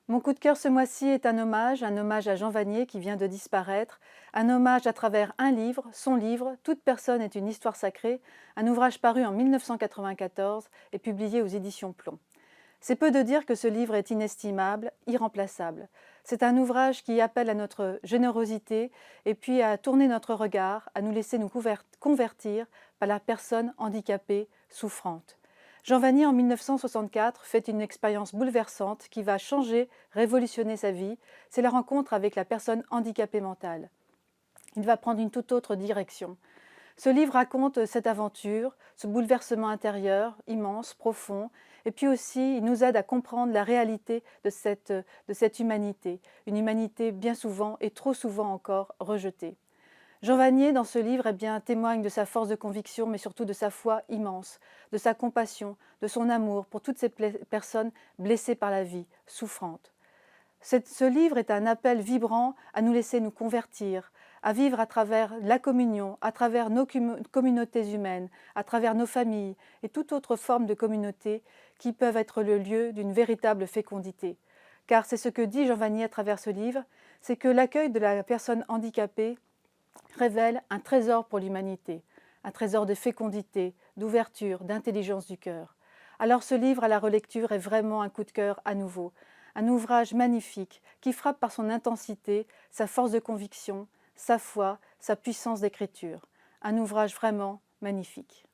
F: Mon coup de cœur ce mois-ci est un hommage à Jean Vanier qui vient de disparaître, un hommage à travers un livre, son livre « Toute personne est une histoire sacrée », un ouvrage paru en 1994 et publié aux éditions Plomb. C'est peu de dire que ce livre est inestimable, irremplaçable. C'est un ouvrage qui appelle à notre générosité et puis à tourner notre regard, à nous laisser nous convertir par la personne handicapée, souffrante. Jean Vanier, en 1964, fait une expérience bouleversante qui va changer, révolutionner sa vie. C'est la rencontre avec la personne handicapée mentale. Il va prendre une toute autre direction. Ce livre raconte cette aventure, ce bouleversement intérieur, immense, profond, et puis aussi il nous aide à comprendre la réalité de cette humanité, une humanité bien souvent et trop souvent encore rejetée. Jean Vanier, dans ce livre, témoigne de sa force de conviction, mais surtout de sa foi immense, de sa compassion, de son amour pour toutes ces personnes blessées par la vie, souffrantes. Ce livre est un appel vibrant à nous laisser nous convertir, à vivre à travers la communion, à travers nos communautés humaines, à travers nos familles et toute autre forme de communauté qui peuvent être le lieu d'une véritable fécondité. Car c'est ce que dit Jean Vanier à travers ce livre, c'est que l'accueil de la personne handicapée révèle un trésor pour l'humanité, un trésor de fécondité, d'ouverture, d'intelligence du cœur. Alors ce livre à la relecture est vraiment un coup de cœur à nouveau. Un ouvrage magnifique qui frappe par son intensité, sa force de conviction, sa foi, sa puissance d'écriture. Un ouvrage vraiment magnifique.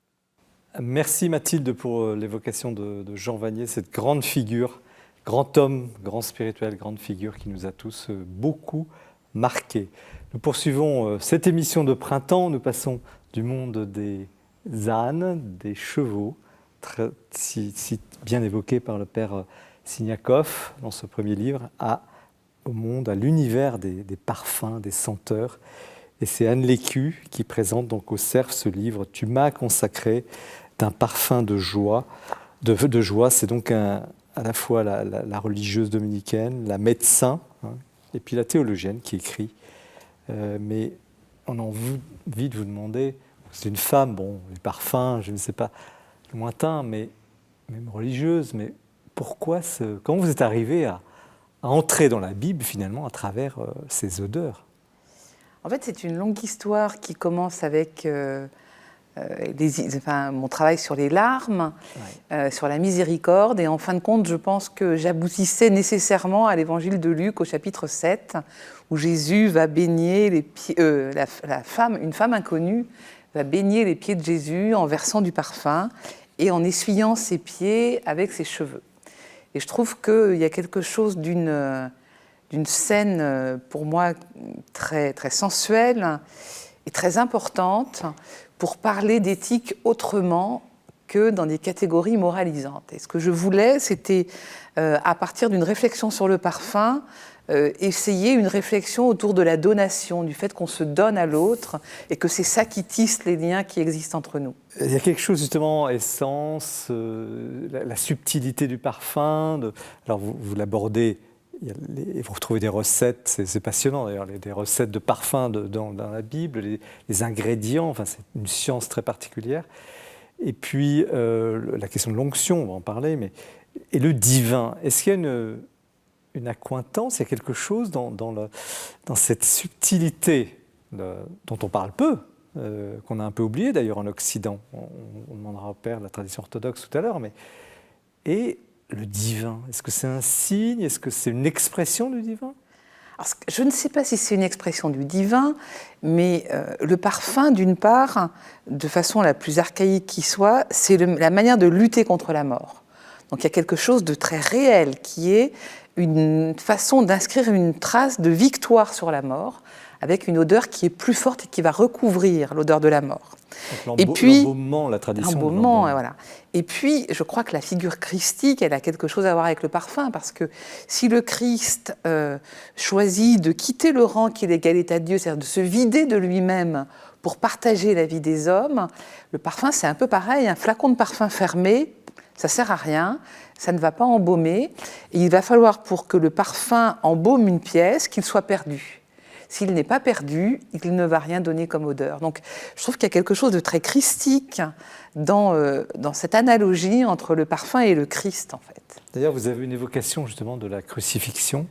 A: Merci Mathilde pour l'évocation de Jean Vanier, cette grande figure, grand homme, grand spirituel, grande figure qui nous a tous beaucoup marqués. Nous poursuivons cette émission de printemps, nous passons du monde des ânes, des chevaux, si bien évoqué par le père Signakov dans ce premier livre, au monde, à l'univers des parfums, des senteurs. Et c'est Anne Lécu qui présente donc au Cerf ce livre « Tu m'as consacré d'un parfum de joie ». De joie, c'est donc à la fois la religieuse dominicaine, la médecin, et puis la théologienne qui écrit. Mais on a envie de vous demander, c'est une femme, bon, les parfums, je ne sais pas, lointain, mais même religieuse, mais comment vous êtes arrivée à entrer dans la Bible finalement à travers ces odeurs?
C: En fait, c'est une longue histoire qui commence avec mon travail sur les larmes, sur la miséricorde. Et en fin de compte, je pense que j'aboutissais nécessairement à l'évangile de Luc au chapitre 7, où Jésus va baigner les pieds, une femme inconnue va baigner les pieds de Jésus en versant du parfum et en essuyant ses pieds avec ses cheveux. Et je trouve qu'il y a quelque chose d'une scène, pour moi, très, très sensuelle et très importante pour parler d'éthique autrement que dans des catégories moralisantes. Et ce que je voulais, c'était, à partir d'une réflexion sur le parfum, essayer une réflexion autour de la donation, du fait qu'on se donne à l'autre et que c'est ça qui tisse les liens qui existent entre nous.
A: Il y a quelque chose justement, essence, la subtilité du parfum. Alors vous l'abordez, vous retrouvez des recettes, c'est passionnant d'ailleurs, des recettes de parfum dans la Bible, les ingrédients, enfin c'est une science très particulière. Et puis la question de l'onction, on va en parler, et le divin, est-ce qu'il y a une accointance, il y a quelque chose dans cette subtilité dont on parle peu, qu'on a un peu oublié d'ailleurs en Occident. On demandera au père de la tradition orthodoxe tout à l'heure, et le divin, est-ce que c'est un signe, est-ce que c'est une expression du divin?
C: Alors, je ne sais pas si c'est une expression du divin, mais le parfum, d'une part, de façon la plus archaïque qui soit, c'est la manière de lutter contre la mort. Donc il y a quelque chose de très réel qui est une façon d'inscrire une trace de victoire sur la mort, avec une odeur qui est plus forte et qui va recouvrir l'odeur de la mort.
A: Et puis l'embaumement, la tradition.
C: L'embaumement, voilà. Et puis, je crois que la figure christique, elle a quelque chose à voir avec le parfum, parce que si le Christ choisit de quitter le rang qu'il égalait à Dieu, c'est-à-dire de se vider de lui-même pour partager la vie des hommes, le parfum, c'est un peu pareil, un flacon de parfum fermé, ça ne sert à rien, ça ne va pas embaumer, et il va falloir, pour que le parfum embaume une pièce, qu'il soit perdu. S'il n'est pas perdu, il ne va rien donner comme odeur. Donc, je trouve qu'il y a quelque chose de très christique dans cette analogie entre le parfum et le Christ, en fait.
A: D'ailleurs, vous avez une évocation justement de la crucifixion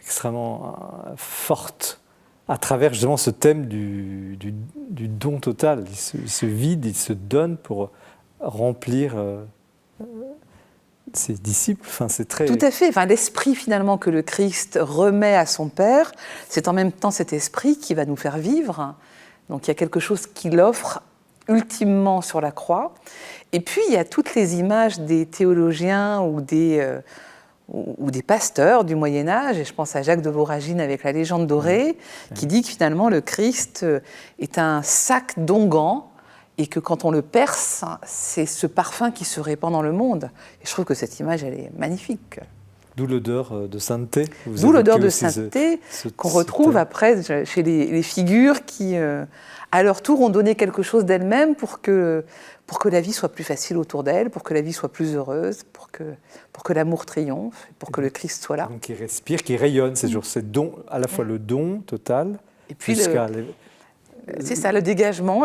A: extrêmement forte à travers justement ce thème du don total. Il se vide, il se donne pour remplir ses disciples. Enfin, c'est très...
C: Tout à fait. Enfin, l'esprit finalement que le Christ remet à son Père, c'est en même temps cet esprit qui va nous faire vivre. Donc il y a quelque chose qu'il offre ultimement sur la croix. Et puis il y a toutes les images des théologiens ou des pasteurs du Moyen-Âge, et je pense à Jacques de Voragine avec la légende dorée, qui dit que finalement le Christ est un sac d'onguents, et que quand on le perce, c'est ce parfum qui se répand dans le monde. Et je trouve que cette image, elle est magnifique.
A: D'où l'odeur de sainteté.
C: D'où l'odeur de sainteté qu'on retrouve après chez les figures qui, à leur tour, ont donné quelque chose d'elles-mêmes pour que la vie soit plus facile autour d'elles, pour que la vie soit plus heureuse, pour que l'amour triomphe, pour que le Christ soit là.
A: Donc qui respire, qui rayonne, c'est toujours ce don, à la fois le don total,
C: et puis
A: jusqu'à...
C: C'est ça, le dégagement,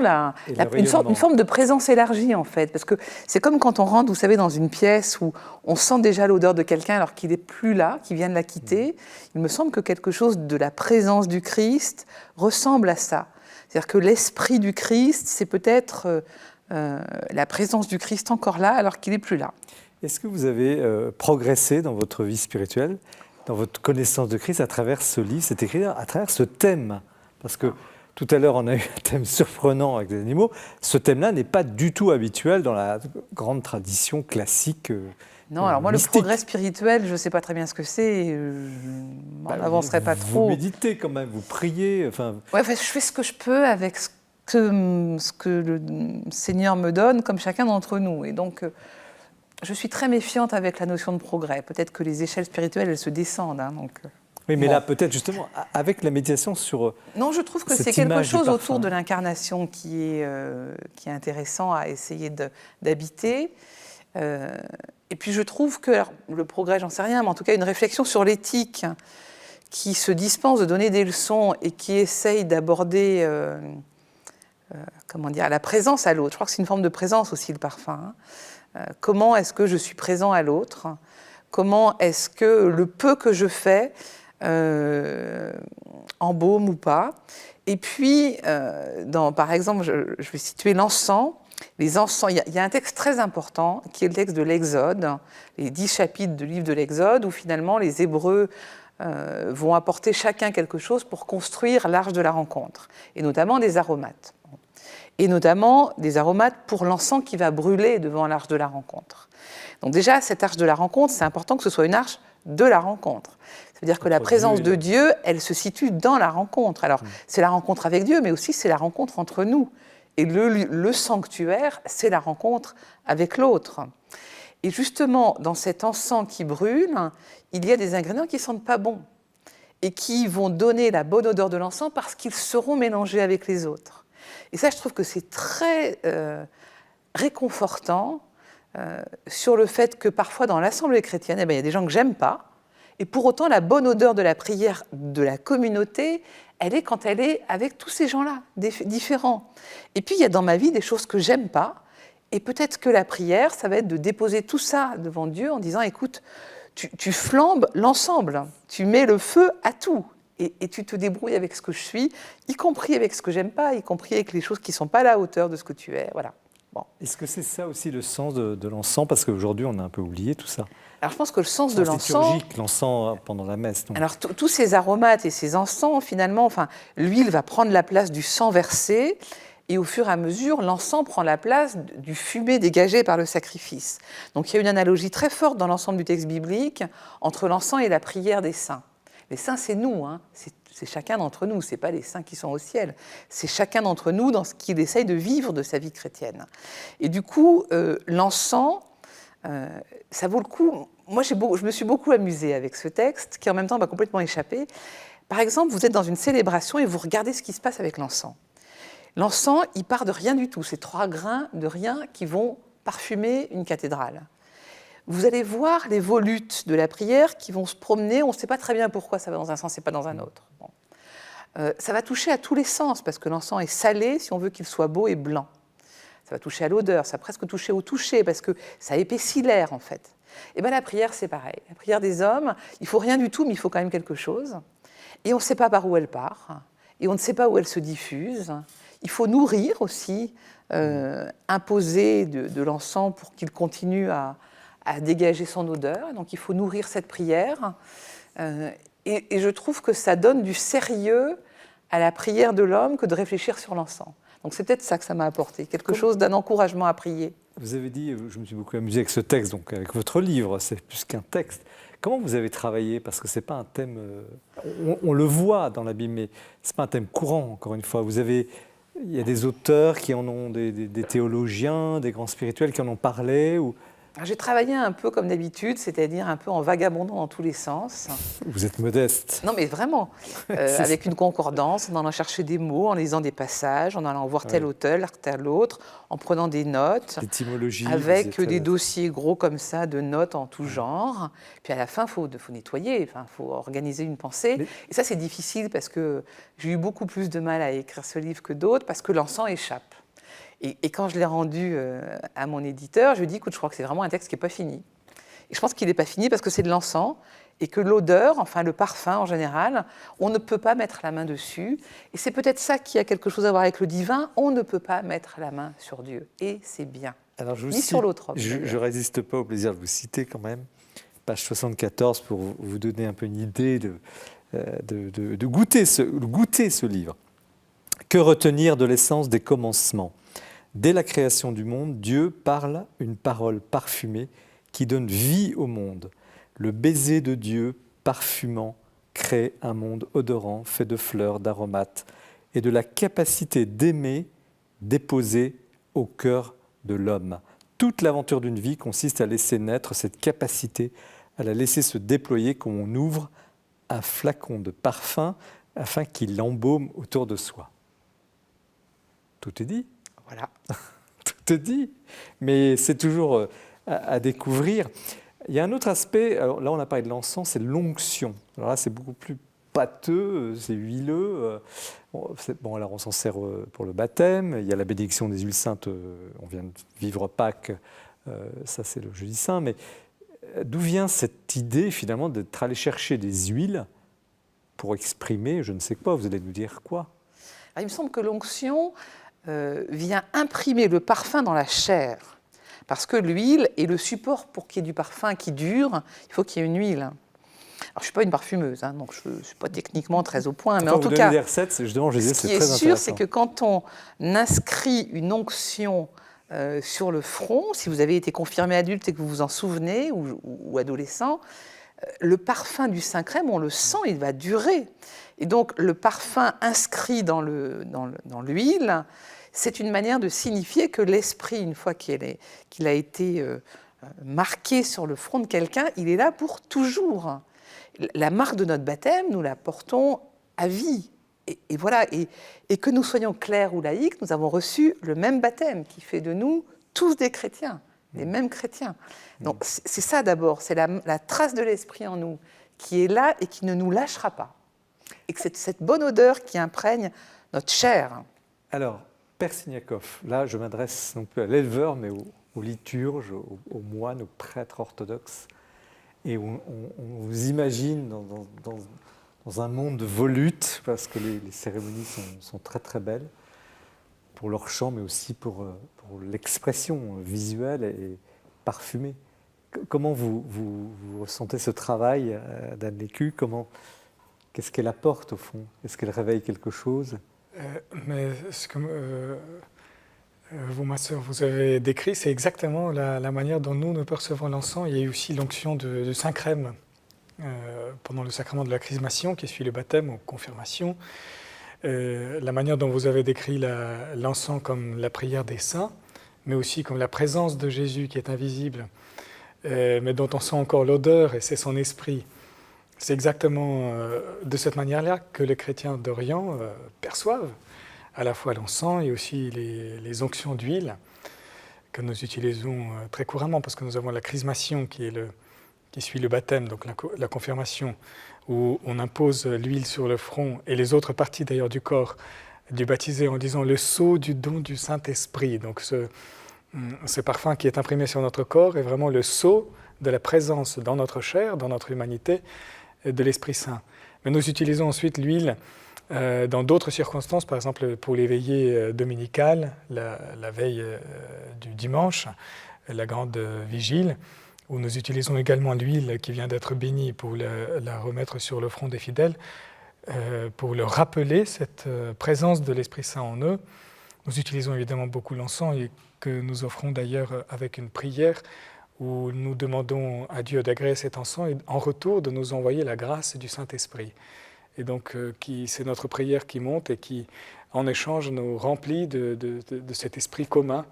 C: une forme de présence élargie en fait. Parce que c'est comme quand on rentre, vous savez, dans une pièce où on sent déjà l'odeur de quelqu'un alors qu'il n'est plus là, qu'il vient de la quitter. Il me semble que quelque chose de la présence du Christ ressemble à ça. C'est-à-dire que l'esprit du Christ, c'est peut-être la présence du Christ encore là alors qu'il n'est plus là.
A: Est-ce que vous avez progressé dans votre vie spirituelle, dans votre connaissance de Christ à travers ce livre, cet écriture, à travers ce thème? Parce que tout à l'heure, on a eu un thème surprenant avec les animaux. Ce thème-là n'est pas du tout habituel dans la grande tradition classique.
C: Non, alors moi,
A: mystique.
C: le progrès spirituel, je ne sais pas très bien ce que c'est. Je n'avancerai pas trop.
A: Vous méditez quand même, vous priez. Enfin...
C: Ouais, je fais ce que je peux avec ce que le Seigneur me donne, comme chacun d'entre nous. Et donc, je suis très méfiante avec la notion de progrès. Peut-être que les échelles spirituelles, elles se descendent. Hein, donc,
A: oui, mais là, peut-être justement, avec la méditation sur.
C: Non, je trouve que c'est quelque chose autour de l'incarnation qui est intéressant à essayer d'habiter. Et puis je trouve que, alors, le progrès, j'en sais rien, mais en tout cas une réflexion sur l'éthique qui se dispense de donner des leçons et qui essaye d'aborder la présence à l'autre. Je crois que c'est une forme de présence aussi, le parfum. Hein. Comment est-ce que je suis présent à l'autre? Comment est-ce que le peu que je fais embaume ou pas? Et puis, par exemple, je vais situer l'encens. Les encens, il y a un texte très important qui est le texte de l'Exode, les 10 chapitres du livre de l'Exode, où finalement les Hébreux vont apporter chacun quelque chose pour construire l'arche de la rencontre, et notamment des aromates. Et notamment des aromates pour l'encens qui va brûler devant l'arche de la rencontre. Donc déjà, cette arche de la rencontre, c'est important que ce soit une arche de la rencontre. Ça veut dire que la présence de Dieu, elle se situe dans la rencontre. Alors, c'est la rencontre avec Dieu, mais aussi c'est la rencontre entre nous. Et le sanctuaire, c'est la rencontre avec l'autre. Et justement, dans cet encens qui brûle, il y a des ingrédients qui ne sentent pas bons et qui vont donner la bonne odeur de l'encens parce qu'ils seront mélangés avec les autres. Et ça, je trouve que c'est très réconfortant sur le fait que parfois, dans l'assemblée chrétienne, il y a des gens que j'aime pas. Et pour autant, la bonne odeur de la prière de la communauté, elle est quand elle est avec tous ces gens-là, différents. Et puis, il y a dans ma vie des choses que j'aime pas. Et peut-être que la prière, ça va être de déposer tout ça devant Dieu en disant, écoute, tu flambes l'ensemble, tu mets le feu à tout. Et tu te débrouilles avec ce que je suis, y compris avec ce que j'aime pas, y compris avec les choses qui ne sont pas à la hauteur de ce que tu es. Voilà. Bon.
A: Est-ce que c'est ça aussi le sens de l'encens? Parce qu'aujourd'hui, on a un peu oublié tout ça.
C: Alors je pense que le sens de l'encens...
A: C'est liturgique, l'encens pendant la messe. Donc.
C: Alors tous ces aromates et ces encens, finalement, l'huile va prendre la place du sang versé, et au fur et à mesure, l'encens prend la place du fumé dégagé par le sacrifice. Donc il y a une analogie très forte dans l'ensemble du texte biblique entre l'encens et la prière des saints. Les saints, c'est nous, hein. C'est chacun d'entre nous, ce n'est pas les saints qui sont au ciel. C'est chacun d'entre nous dans ce qu'il essaye de vivre de sa vie chrétienne. Et du coup, l'encens, ça vaut le coup. Moi, je me suis beaucoup amusée avec ce texte, qui en même temps m'a complètement échappé. Par exemple, vous êtes dans une célébration et vous regardez ce qui se passe avec l'encens. L'encens, il part de rien du tout. C'est 3 grains de rien qui vont parfumer une cathédrale. Vous allez voir les volutes de la prière qui vont se promener. On ne sait pas très bien pourquoi ça va dans un sens et pas dans un autre. Bon. Ça va toucher à tous les sens, parce que l'encens est salé si on veut qu'il soit beau et blanc. Ça va toucher à l'odeur, ça va presque toucher au toucher, parce que ça épaissit l'air, en fait. Et bien la prière, c'est pareil. La prière des hommes, il ne faut rien du tout, mais il faut quand même quelque chose. Et on ne sait pas par où elle part, et on ne sait pas où elle se diffuse. Il faut nourrir aussi, imposer de l'encens pour qu'il continue à dégager son odeur. Donc il faut nourrir cette prière. Et je trouve que ça donne du sérieux à la prière de l'homme que de réfléchir sur l'encens. Donc c'est peut-être ça que ça m'a apporté, quelque chose d'un encouragement à prier.
A: Vous avez dit, je me suis beaucoup amusé avec ce texte, donc avec votre livre, c'est plus qu'un texte. Comment vous avez travaillé? Parce que ce n'est pas un thème, on le voit dans la Bible, mais ce n'est pas un thème courant, encore une fois. Il y a des auteurs qui en ont, des théologiens, des grands spirituels qui en ont parlé ou...
C: J'ai travaillé un peu comme d'habitude, c'est-à-dire un peu en vagabondant dans tous les sens.
A: Vous êtes modeste.
C: Non, mais vraiment. Avec une concordance, en allant chercher des mots, en lisant des passages, en allant voir tel auteur, tel autre, en prenant des notes.
A: L'étymologie.
C: Avec des dossiers gros comme ça, de notes en tout genre. Puis à la fin, il faut nettoyer, il faut organiser une pensée. Et ça, c'est difficile parce que j'ai eu beaucoup plus de mal à écrire ce livre que d'autres, parce que l'encens échappe. Et quand je l'ai rendu à mon éditeur, je lui ai dit, écoute, je crois que c'est vraiment un texte qui n'est pas fini. Et je pense qu'il n'est pas fini parce que c'est de l'encens et que l'odeur, enfin le parfum en général, on ne peut pas mettre la main dessus. Et c'est peut-être ça qui a quelque chose à voir avec le divin, on ne peut pas mettre la main sur Dieu. Et c'est bien.
A: Alors, je vous
C: Ni sur l'autre.
A: Je ne résiste pas au plaisir de vous citer quand même, page 74, pour vous donner un peu une idée de goûter ce livre. Que retenir de l'essence des commencements ? Dès la création du monde, Dieu parle une parole parfumée qui donne vie au monde. Le baiser de Dieu, parfumant, crée un monde odorant, fait de fleurs, d'aromates et de la capacité d'aimer déposée au cœur de l'homme. Toute l'aventure d'une vie consiste à laisser naître cette capacité, à la laisser se déployer comme on ouvre un flacon de parfum afin qu'il l'embaume autour de soi. Tout est dit.
C: Voilà.
A: Tout est dit. Mais c'est toujours à découvrir. Il y a un autre aspect, alors là on a parlé de l'encens, c'est l'onction. Alors là c'est beaucoup plus pâteux, c'est huileux. Bon, alors on s'en sert pour le baptême. Il y a la bénédiction des huiles saintes, on vient de vivre Pâques, ça c'est le jeudi saint. Mais d'où vient cette idée finalement d'être allé chercher des huiles pour exprimer, je ne sais quoi, vous allez nous dire quoi?
C: Alors, il me semble que l'onction vient imprimer le parfum dans la chair. Parce que l'huile est le support pour qu'il y ait du parfum qui dure, il faut qu'il y ait une huile. Alors, je ne suis pas une parfumeuse, hein, donc je ne suis pas techniquement très au point, mais en tout cas,
A: des recettes, justement, je disais,
C: ce qui
A: c'est
C: est
A: très
C: sûr,
A: intéressant.
C: c'est que quand on inscrit une onction sur le front, si vous avez été confirmé adulte et que vous vous en souvenez, ou adolescent, le parfum du Saint-Crème, on le sent, il va durer. Et donc, le parfum inscrit dans l'huile, c'est une manière de signifier que l'esprit, une fois qu'il a été marqué sur le front de quelqu'un, il est là pour toujours. La marque de notre baptême, nous la portons à vie. Et voilà, et que nous soyons clercs ou laïcs, nous avons reçu le même baptême qui fait de nous tous des chrétiens, les mêmes chrétiens. Donc c'est ça d'abord, c'est la trace de l'esprit en nous qui est là et qui ne nous lâchera pas. Et que c'est cette bonne odeur qui imprègne notre chair.
A: Alors, Père Siniakov, là je m'adresse non plus à l'éleveur, mais aux liturges, aux moines, aux prêtres orthodoxes. Et on vous imagine dans un monde de volutes, parce que les cérémonies sont très très belles, pour leur chant, mais aussi pour l'expression visuelle et parfumée. Comment vous ressentez ce travail d'Anne Lécu? Qu'est-ce qu'elle apporte au fond? Est-ce qu'elle réveille quelque chose?
B: Mais ce que vous, ma sœur, vous avez décrit, c'est exactement la manière dont nous percevons l'encens. Il y a eu aussi l'onction de Saint-Crème pendant le sacrement de la chrismation qui suit le baptême ou confirmation. La manière dont vous avez décrit l'encens comme la prière des saints, mais aussi comme la présence de Jésus qui est invisible, mais dont on sent encore l'odeur et c'est son esprit. C'est exactement de cette manière-là que les chrétiens d'Orient perçoivent à la fois l'encens et aussi les onctions d'huile que nous utilisons très couramment, parce que nous avons la chrismation qui suit le baptême, donc la confirmation, où on impose l'huile sur le front et les autres parties d'ailleurs du corps du baptisé en disant le sceau du don du Saint-Esprit. Donc ce parfum qui est imprimé sur notre corps est vraiment le sceau de la présence dans notre chair, dans notre humanité, de l'Esprit Saint. Mais nous utilisons ensuite l'huile dans d'autres circonstances, par exemple pour les veillées dominicales, la veille du dimanche, la grande vigile, où nous utilisons également l'huile qui vient d'être bénie pour la remettre sur le front des fidèles, pour leur rappeler cette présence de l'Esprit Saint en eux. Nous utilisons évidemment beaucoup l'encens et que nous offrons d'ailleurs avec une prière où nous demandons à Dieu d'agréer cet encens et en retour de nous envoyer la grâce du Saint-Esprit. Et donc c'est notre prière qui monte et qui, en échange, nous remplit de cet esprit commun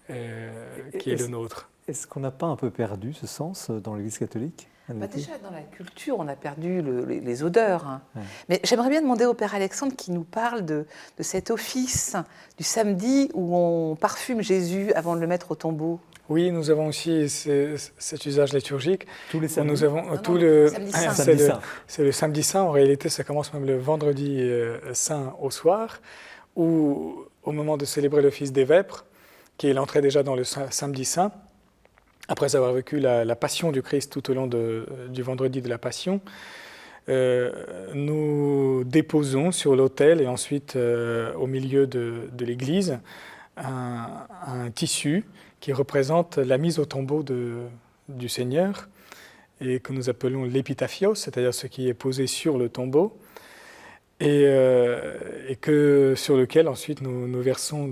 B: qui est le nôtre.
A: Est-ce qu'on n'a pas un peu perdu ce sens dans l'Église catholique?
C: Déjà, dans la culture, on a perdu les odeurs. Hein.
A: Ouais.
C: Mais j'aimerais bien demander au Père Alexandre qui nous parle de cet office du samedi où on parfume Jésus avant de le mettre au tombeau.
B: Oui, nous avons aussi cet usage liturgique.
A: Tous les samedis.
B: Nous avons
C: samedi saint.
B: C'est le samedi saint. En réalité, ça commence même le vendredi saint au soir, où au moment de célébrer l'office des vêpres, qui est l'entrée déjà dans le samedi saint, après avoir vécu la passion du Christ tout au long du vendredi de la Passion, nous déposons sur l'autel et ensuite au milieu de l'église un tissu qui représente la mise au tombeau du Seigneur et que nous appelons l'épitaphios, c'est-à-dire ce qui est posé sur le tombeau, et sur lequel ensuite nous versons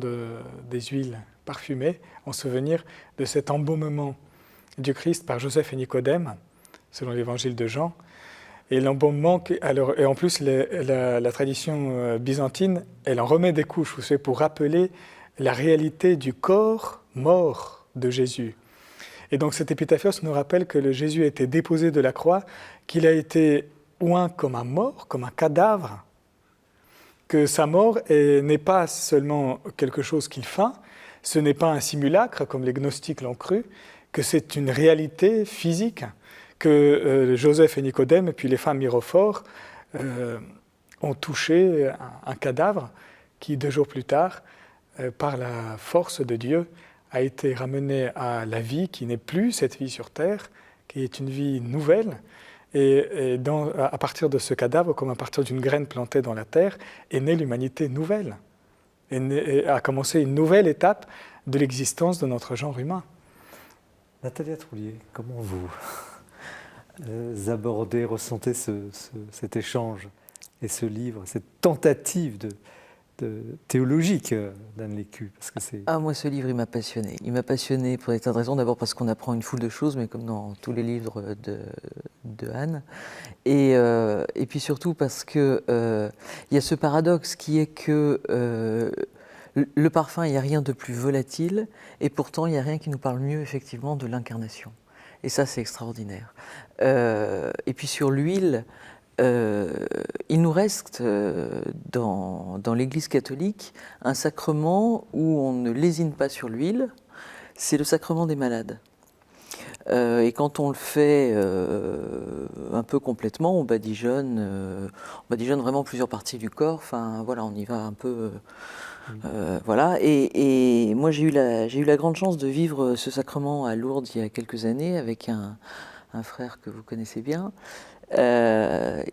B: des huiles parfumées en souvenir de cet embaumement du Christ par Joseph et Nicodème, selon l'évangile de Jean. Et l'embaumement, et en plus la tradition byzantine, elle en remet des couches, vous savez, pour rappeler la réalité du corps mort de Jésus. Et donc cet épitaphios nous rappelle que le Jésus a été déposé de la croix, qu'il a été oint comme un mort, comme un cadavre, que sa mort n'est pas seulement quelque chose qu'il feint, ce n'est pas un simulacre comme les gnostiques l'ont cru, que c'est une réalité physique, que Joseph et Nicodème, et puis les femmes myrophores, ont touché un cadavre qui, 2 jours plus tard, par la force de Dieu, a été ramené à la vie qui n'est plus cette vie sur terre, qui est une vie nouvelle. Et à partir de ce cadavre, comme à partir d'une graine plantée dans la terre, est née l'humanité nouvelle. Et a commencé une nouvelle étape de l'existence de notre genre humain.
A: Nathalie Troulier, comment vous abordez, ressentez cet échange et ce livre, cette tentative théologique d'Anne Lécu, parce que c'est...
E: Ah, moi, ce livre, il m'a passionné. Il m'a passionné pour des tas de raisons. D'abord parce qu'on apprend une foule de choses, mais comme dans tous les livres de Anne. Et puis surtout parce qu'il y a ce paradoxe qui est que le parfum, il n'y a rien de plus volatile, et pourtant, il n'y a rien qui nous parle mieux, effectivement, de l'incarnation. Et ça, c'est extraordinaire. Et puis sur l'huile, il nous reste dans l'Église catholique un sacrement où on ne lésine pas sur l'huile, c'est le sacrement des malades. Et quand on le fait un peu complètement, on badigeonne vraiment plusieurs parties du corps. Enfin, voilà, on y va un peu. Voilà. Et moi, j'ai eu la grande chance de vivre ce sacrement à Lourdes il y a quelques années avec un frère que vous connaissez bien.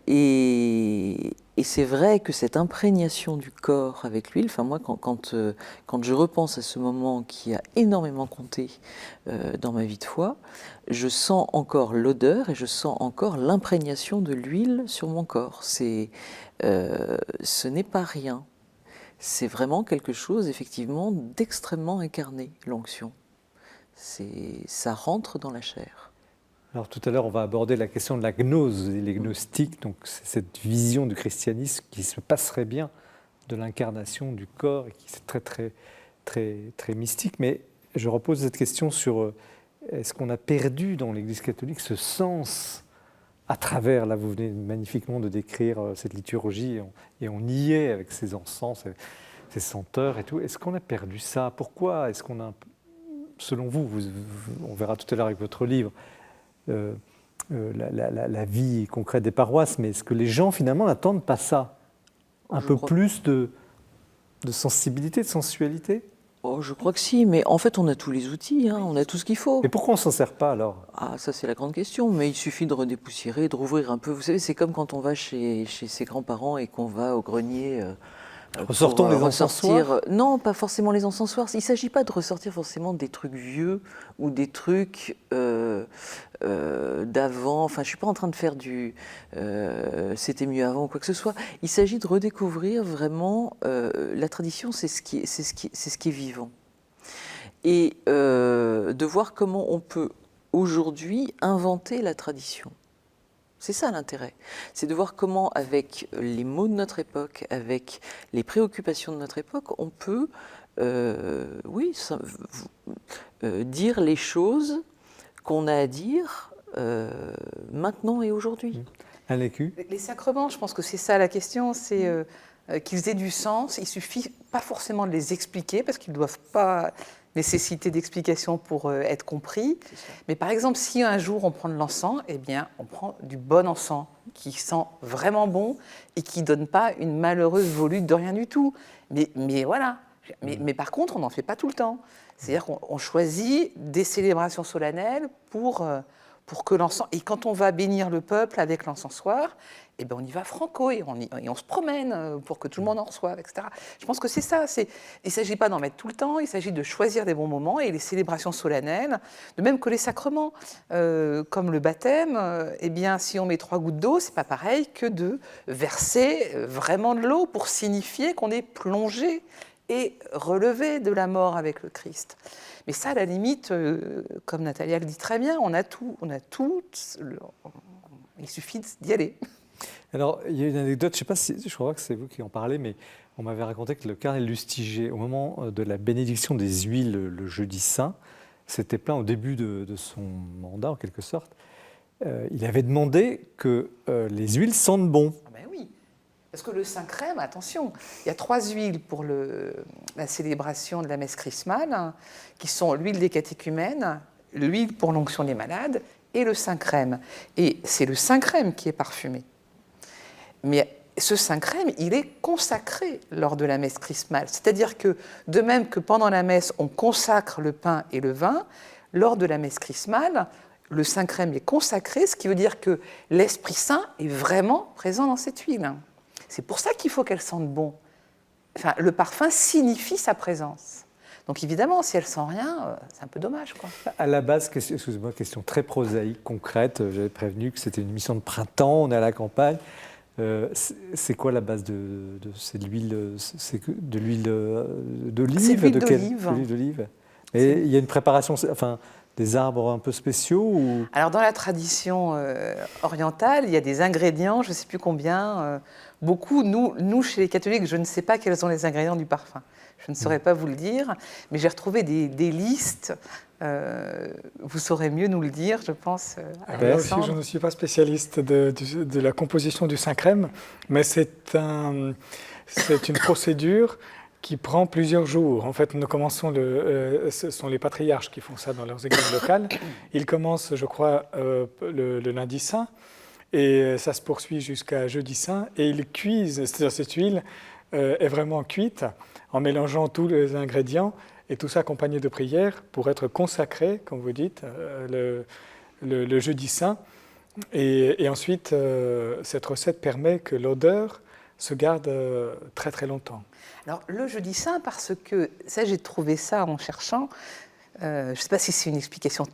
E: Et c'est vrai que cette imprégnation du corps avec l'huile, enfin moi quand je repense à ce moment qui a énormément compté dans ma vie de foi, je sens encore l'odeur et je sens encore l'imprégnation de l'huile sur mon corps. Ce n'est pas rien. C'est vraiment quelque chose effectivement d'extrêmement incarné, l'onction. Ça rentre dans la chair.
A: Alors tout à l'heure, on va aborder la question de la gnose et les gnostiques, donc c'est cette vision du christianisme qui se passerait bien de l'incarnation du corps et qui est très, très, très, très mystique. Mais je repose cette question sur est-ce qu'on a perdu dans l'Église catholique ce sens à travers, là vous venez magnifiquement de décrire cette liturgie et on y est avec ces encens, ces senteurs et tout. Est-ce qu'on a perdu ça? Pourquoi est-ce qu'on a, selon vous, on verra tout à l'heure avec votre livre, la vie concrète des paroisses, mais est-ce que les gens finalement n'attendent pas ça? Un peu plus de sensibilité, de sensualité?
E: Oh, je crois que si, mais en fait on a tous les outils, hein, on a tout ce qu'il faut.
A: Mais pourquoi on ne s'en sert pas alors?
E: Ah, ça c'est la grande question, mais il suffit de redépoussiérer, de rouvrir un peu. Vous savez, c'est comme quand on va chez ses grands-parents et qu'on va au grenier...
A: Ressortons les encensoirs?
E: Non, pas forcément les encensoirs. Il ne s'agit pas de ressortir forcément des trucs vieux ou des trucs d'avant. Enfin, je ne suis pas en train de faire du c'était mieux avant ou quoi que ce soit. Il s'agit de redécouvrir vraiment la tradition, c'est ce qui est vivant. Et de voir comment on peut aujourd'hui inventer la tradition. C'est ça l'intérêt, c'est de voir comment, avec les mots de notre époque, avec les préoccupations de notre époque, on peut, dire les choses qu'on a à dire maintenant et aujourd'hui.
A: Anne Lécu ?
C: Les sacrements, je pense que c'est ça la question, c'est qu'ils aient du sens. Il suffit pas forcément de les expliquer, parce qu'ils ne doivent pas nécessiter d'explication pour être compris. Mais par exemple, si un jour on prend de l'encens, eh bien, on prend du bon encens qui sent vraiment bon et qui ne donne pas une malheureuse volute de rien du tout. Mais voilà, Mais par contre, on n'en fait pas tout le temps. C'est-à-dire qu'on choisit des célébrations solennelles pour que l'encens... Et quand on va bénir le peuple avec l'encensoir, eh ben on y va franco et on se promène pour que tout le monde en reçoive, etc. Je pense que c'est ça. Il ne s'agit pas d'en mettre tout le temps, il s'agit de choisir des bons moments et les célébrations solennelles, de même que les sacrements, comme le baptême, eh bien, si on met 3 gouttes d'eau, c'est pas pareil que de verser vraiment de l'eau pour signifier qu'on est plongé et relevé de la mort avec le Christ. Mais ça, à la limite, comme Natalia le dit très bien, on a tout. Il suffit d'y aller.
A: Alors, il y a une anecdote, je crois que c'est vous qui en parlez, mais on m'avait raconté que le cardinal Lustiger, au moment de la bénédiction des huiles le jeudi saint, c'était plein au début de son mandat, en quelque sorte, il avait demandé que les huiles sentent bon.
C: Ah ben oui, parce que le Saint-Crème, attention, il y a 3 huiles pour la célébration de la messe chrismale, hein, qui sont l'huile des catéchumènes, l'huile pour l'onction des malades et le Saint-Crème. Et c'est le Saint-Crème qui est parfumé. Mais ce Saint-Crème, il est consacré lors de la messe chrismale. C'est-à-dire que, de même que pendant la messe, on consacre le pain et le vin, lors de la messe chrismale, le Saint-Crème est consacré, ce qui veut dire que l'Esprit Saint est vraiment présent dans cette huile. C'est pour ça qu'il faut qu'elle sente bon. Enfin, le parfum signifie sa présence. Donc évidemment, si elle sent rien, c'est un peu dommage, quoi.
A: À la base, excusez-moi, question très prosaïque, concrète. J'avais prévenu que c'était une émission de printemps, on est à la campagne. C'est quoi la base de cette huile? C'est de l'huile d'olive?
C: C'est de l'huile
A: d'olive. De l'huile d'olive. Et il y a une préparation, enfin, des arbres un peu spéciaux ou...
C: Alors dans la tradition orientale, il y a des ingrédients, je ne sais plus combien, beaucoup. Nous, chez les catholiques, je ne sais pas quels sont les ingrédients du parfum. Je ne saurais pas vous le dire, mais j'ai retrouvé des listes. Vous saurez mieux nous le dire, je pense.
B: Là aussi, je ne suis pas spécialiste de la composition du Saint-Crème, mais c'est une procédure qui prend plusieurs jours. En fait, nous commençons, ce sont les patriarches qui font ça dans leurs églises locales. Ils commencent, je crois, le lundi saint, et ça se poursuit jusqu'à jeudi saint, et ils cuisent, c'est-à-dire cette huile est vraiment cuite en mélangeant tous les ingrédients, et tout ça accompagné de prières pour être consacré, comme vous dites, le jeudi saint. Et ensuite, cette recette permet que l'odeur se garde très très longtemps.
C: Alors le jeudi saint, parce que ça, j'ai trouvé ça en cherchant. Je ne sais pas si c'est une explication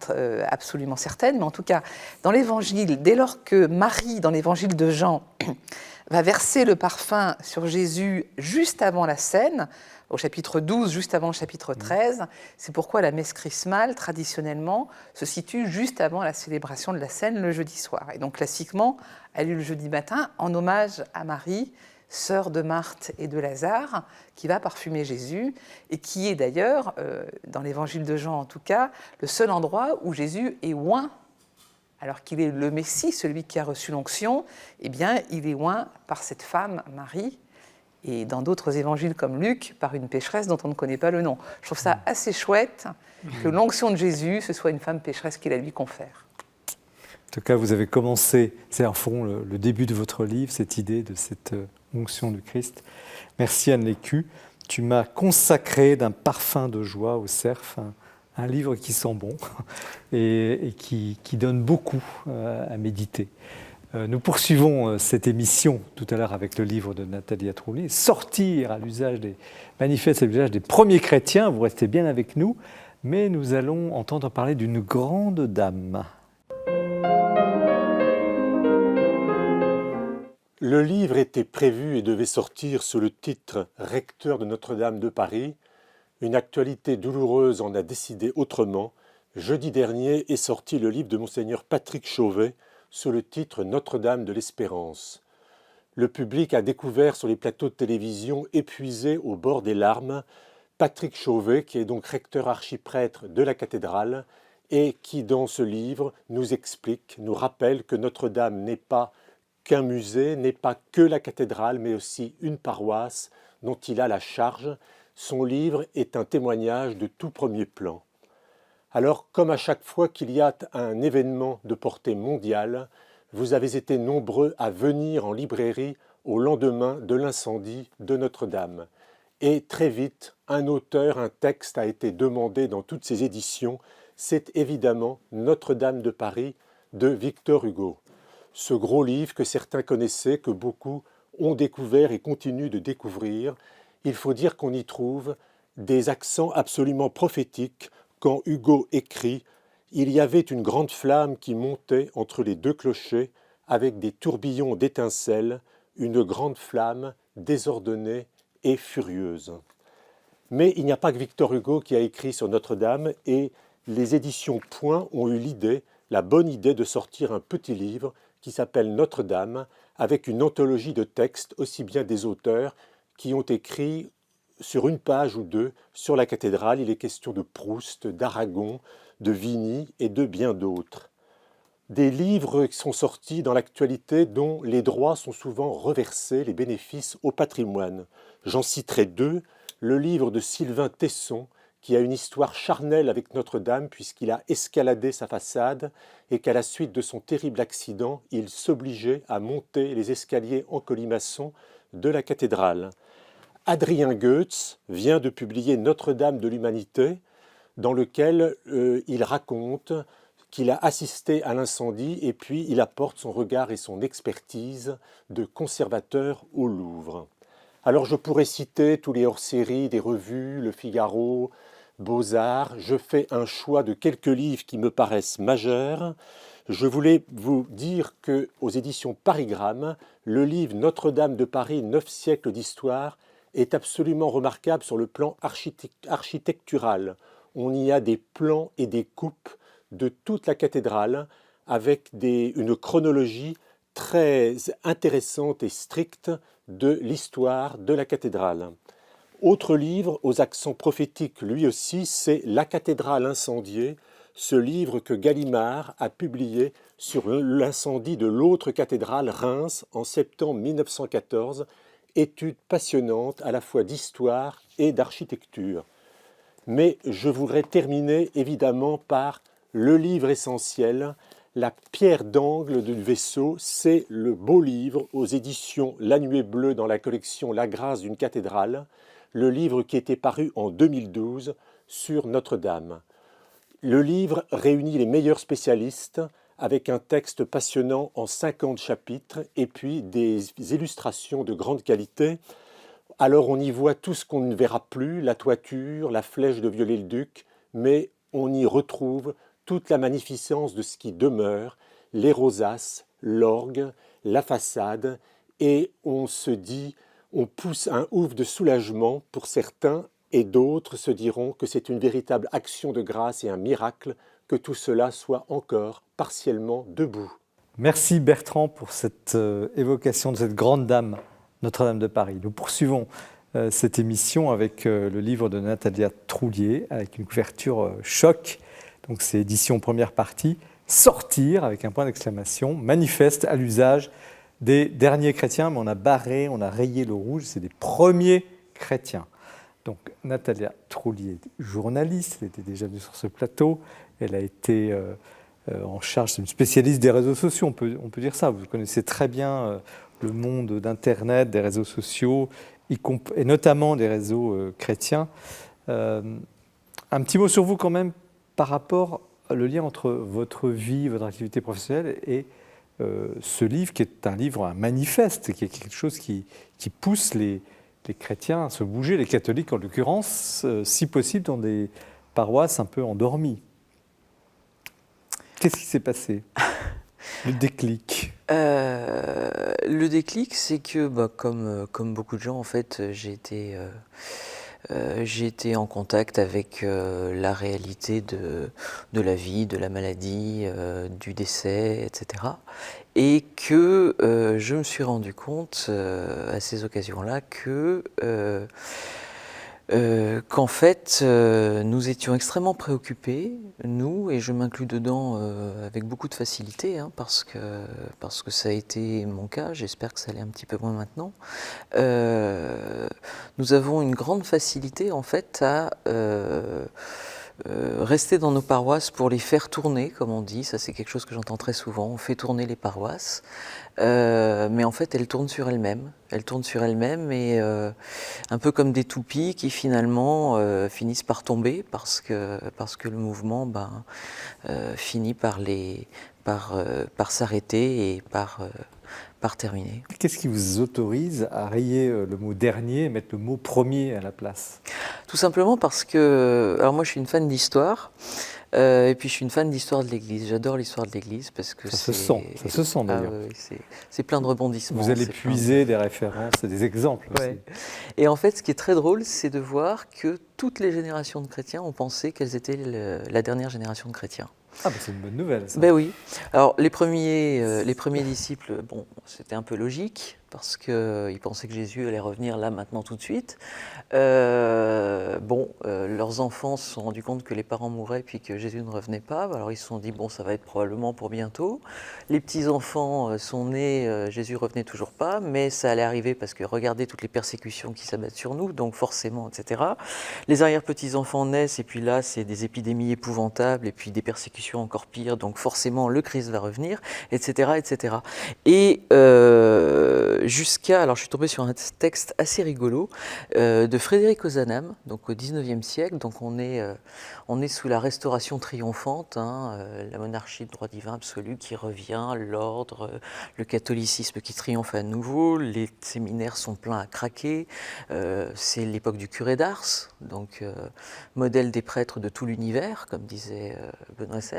C: absolument certaine, mais en tout cas, dans l'Évangile, dès lors que Marie, dans l'Évangile de Jean, va verser le parfum sur Jésus juste avant la scène, au chapitre 12, juste avant le chapitre 13, c'est pourquoi la messe chrismale, traditionnellement, se situe juste avant la célébration de la scène le jeudi soir. Et donc, classiquement, elle a lieu le jeudi matin, en hommage à Marie, sœur de Marthe et de Lazare, qui va parfumer Jésus, et qui est d'ailleurs, dans l'évangile de Jean en tout cas, le seul endroit où Jésus est oint. Alors qu'il est le Messie, celui qui a reçu l'onction, eh bien, il est oint par cette femme, Marie, et dans d'autres évangiles comme Luc, par une pécheresse dont on ne connaît pas le nom. Je trouve ça assez chouette que l'onction de Jésus, ce soit une femme pécheresse qui la lui confère.
A: En tout cas, vous avez commencé, c'est en fond le début de votre livre, cette idée de cette onction du Christ. Merci Anne Lécu. Tu m'as consacré d'un parfum de joie au cerf, un livre qui sent bon et qui donne beaucoup à méditer. Nous poursuivons cette émission tout à l'heure avec le livre de Natalia Trulli, Sortir à l'usage des manifestes à l'usage des premiers chrétiens. Vous restez bien avec nous, mais nous allons entendre parler d'une grande dame.
G: Le livre était prévu et devait sortir sous le titre « Recteur de Notre-Dame de Paris ». Une actualité douloureuse en a décidé autrement. Jeudi dernier est sorti le livre de Monseigneur Patrick Chauvet sous le titre « Notre-Dame de l'Espérance ». Le public a découvert sur les plateaux de télévision, épuisé au bord des larmes, Patrick Chauvet, qui est donc recteur archiprêtre de la cathédrale, et qui, dans ce livre, nous explique, nous rappelle que Notre-Dame n'est pas qu'un musée, n'est pas que la cathédrale, mais aussi une paroisse dont il a la charge. Son livre est un témoignage de tout premier plan. Alors, comme à chaque fois qu'il y a un événement de portée mondiale, vous avez été nombreux à venir en librairie au lendemain de l'incendie de Notre-Dame. Et très vite, un auteur, un texte a été demandé dans toutes ces éditions. C'est évidemment Notre-Dame de Paris de Victor Hugo. Ce gros livre que certains connaissaient, que beaucoup ont découvert et continuent de découvrir. Il faut dire qu'on y trouve des accents absolument prophétiques. Quand Hugo écrit, il y avait une grande flamme qui montait entre les deux clochers avec des tourbillons d'étincelles, une grande flamme désordonnée et furieuse. Mais il n'y a pas que Victor Hugo qui a écrit sur Notre-Dame et les éditions Point ont eu l'idée, la bonne idée de sortir un petit livre qui s'appelle Notre-Dame avec une anthologie de textes aussi bien des auteurs qui ont écrit sur une page ou deux sur la cathédrale. Il est question de Proust, d'Aragon, de Vigny et de bien d'autres. Des livres qui sont sortis dans l'actualité dont les droits sont souvent reversés, les bénéfices au patrimoine. J'en citerai deux. Le livre de Sylvain Tesson, qui a une histoire charnelle avec Notre-Dame puisqu'il a escaladé sa façade et qu'à la suite de son terrible accident, il s'obligeait à monter les escaliers en colimaçon de la cathédrale. Adrien Goetz vient de publier Notre-Dame de l'Humanité, dans lequel il raconte qu'il a assisté à l'incendie et puis il apporte son regard et son expertise de conservateur au Louvre. Alors je pourrais citer tous les hors-séries des revues, Le Figaro, Beaux-Arts. Je fais un choix de quelques livres qui me paraissent majeurs. Je voulais vous dire qu'aux éditions Parigramme, le livre Notre-Dame de Paris, 9 siècles d'histoire, est absolument remarquable sur le plan architectural. On y a des plans et des coupes de toute la cathédrale avec une chronologie très intéressante et stricte de l'histoire de la cathédrale. Autre livre aux accents prophétiques lui aussi, c'est La cathédrale incendiée, ce livre que Gallimard a publié sur l'incendie de l'autre cathédrale, Reims, en septembre 1914, étude passionnante à la fois d'histoire et d'architecture. Mais je voudrais terminer évidemment par le livre essentiel, la pierre d'angle du vaisseau, c'est le beau livre aux éditions La Nuée Bleue dans la collection La Grâce d'une cathédrale, le livre qui était paru en 2012 sur Notre-Dame. Le livre réunit les meilleurs spécialistes avec un texte passionnant en 50 chapitres et puis des illustrations de grande qualité. Alors on y voit tout ce qu'on ne verra plus, la toiture, la flèche de Viollet-le-Duc, mais on y retrouve toute la magnificence de ce qui demeure, les rosaces, l'orgue, la façade, et on se dit, on pousse un ouf de soulagement pour certains, et d'autres se diront que c'est une véritable action de grâce et un miracle que tout cela soit encore partiellement debout.
A: Merci Bertrand pour cette évocation de cette grande dame, Notre-Dame de Paris. Nous poursuivons cette émission avec le livre de Natalia Troulier, avec une couverture choc. Donc c'est édition première partie, Sortir, avec un point d'exclamation, manifeste à l'usage des derniers chrétiens, mais on a barré, on a rayé le rouge, c'est des premiers chrétiens. Donc Natalia Troulier, journaliste, elle était déjà venue sur ce plateau, elle a été en charge, c'est une spécialiste des réseaux sociaux, on peut dire ça, vous connaissez très bien le monde d'Internet, des réseaux sociaux, et notamment des réseaux chrétiens. Un petit mot sur vous quand même, par rapport au lien entre votre vie, votre activité professionnelle et ce livre qui est un livre, un manifeste, qui est quelque chose qui pousse les chrétiens à se bouger, les catholiques en l'occurrence, si possible dans des paroisses un peu endormies. Qu'est-ce qui s'est passé? Le déclic.
E: Le déclic, c'est que, comme beaucoup de gens, en fait, j'ai été en contact avec la réalité de la vie, de la maladie, du décès, etc. Et que je me suis rendu compte à ces occasions-là qu'en fait, nous étions extrêmement préoccupés, nous, et je m'inclus dedans avec beaucoup de facilité, hein, parce que ça a été mon cas, j'espère que ça l'est un petit peu moins maintenant. Nous avons une grande facilité, en fait, à rester dans nos paroisses pour les faire tourner, comme on dit. Ça, c'est quelque chose que j'entends très souvent. On fait tourner les paroisses. Mais en fait, elles tournent sur elles-mêmes. Elles tournent sur elles-mêmes et un peu comme des toupies qui finalement finissent par tomber parce que le mouvement finit par s'arrêter et par terminer.
A: Qu'est-ce qui vous autorise à rayer le mot dernier et mettre le mot premier à la place?
E: Tout simplement parce que, alors moi je suis une fan d'histoire, et puis je suis une fan d'histoire de l'Église. J'adore l'histoire de l'Église parce que
A: ça se sent d'ailleurs.
E: C'est plein de rebondissements.
A: Vous allez puiser des références et des exemples aussi.
E: Ouais. Et en fait, ce qui est très drôle, c'est de voir que toutes les générations de chrétiens ont pensé qu'elles étaient la dernière génération de chrétiens.
A: Ah, c'est une bonne nouvelle, ça.
E: Ben oui. Alors, les premiers disciples, bon, c'était un peu logique, parce qu'ils pensaient que Jésus allait revenir là, maintenant, tout de suite. Leurs enfants se sont rendus compte que les parents mouraient, puis que Jésus ne revenait pas. Alors, ils se sont dit, bon, ça va être probablement pour bientôt. Les petits-enfants sont nés, Jésus revenait toujours pas, mais ça allait arriver parce que regardez toutes les persécutions qui s'abattent sur nous, donc forcément, etc. Les arrière-petits-enfants naissent, et puis là, c'est des épidémies épouvantables, et puis des persécutions encore pires, donc forcément, le Christ va revenir, etc., etc. Et alors je suis tombée sur un texte assez rigolo de Frédéric Ozanam, donc au XIXe siècle, donc on est sous la Restauration triomphante, la monarchie de droit divin absolu qui revient, l'ordre, le catholicisme qui triomphe à nouveau, les séminaires sont pleins à craquer, c'est l'époque du curé d'Ars, donc modèle des prêtres de tout l'univers, comme disait Benoît XVI,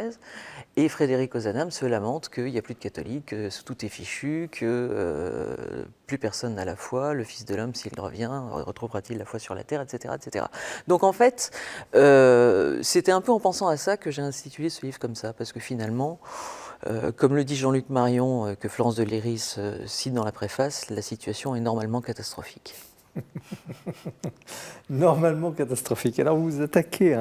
E: et Frédéric Ozanam se lamente qu'il n'y a plus de catholiques, que tout est fichu, que plus personne n'a la foi, le Fils de l'homme, s'il revient, retrouvera-t-il la foi sur la terre, etc. etc. Donc en fait, c'était un peu en pensant à ça que j'ai intitulé ce livre comme ça, parce que finalement, comme le dit Jean-Luc Marion, que Florence de Léris cite dans la préface, la situation est normalement catastrophique.
A: Normalement catastrophique. Alors vous attaquez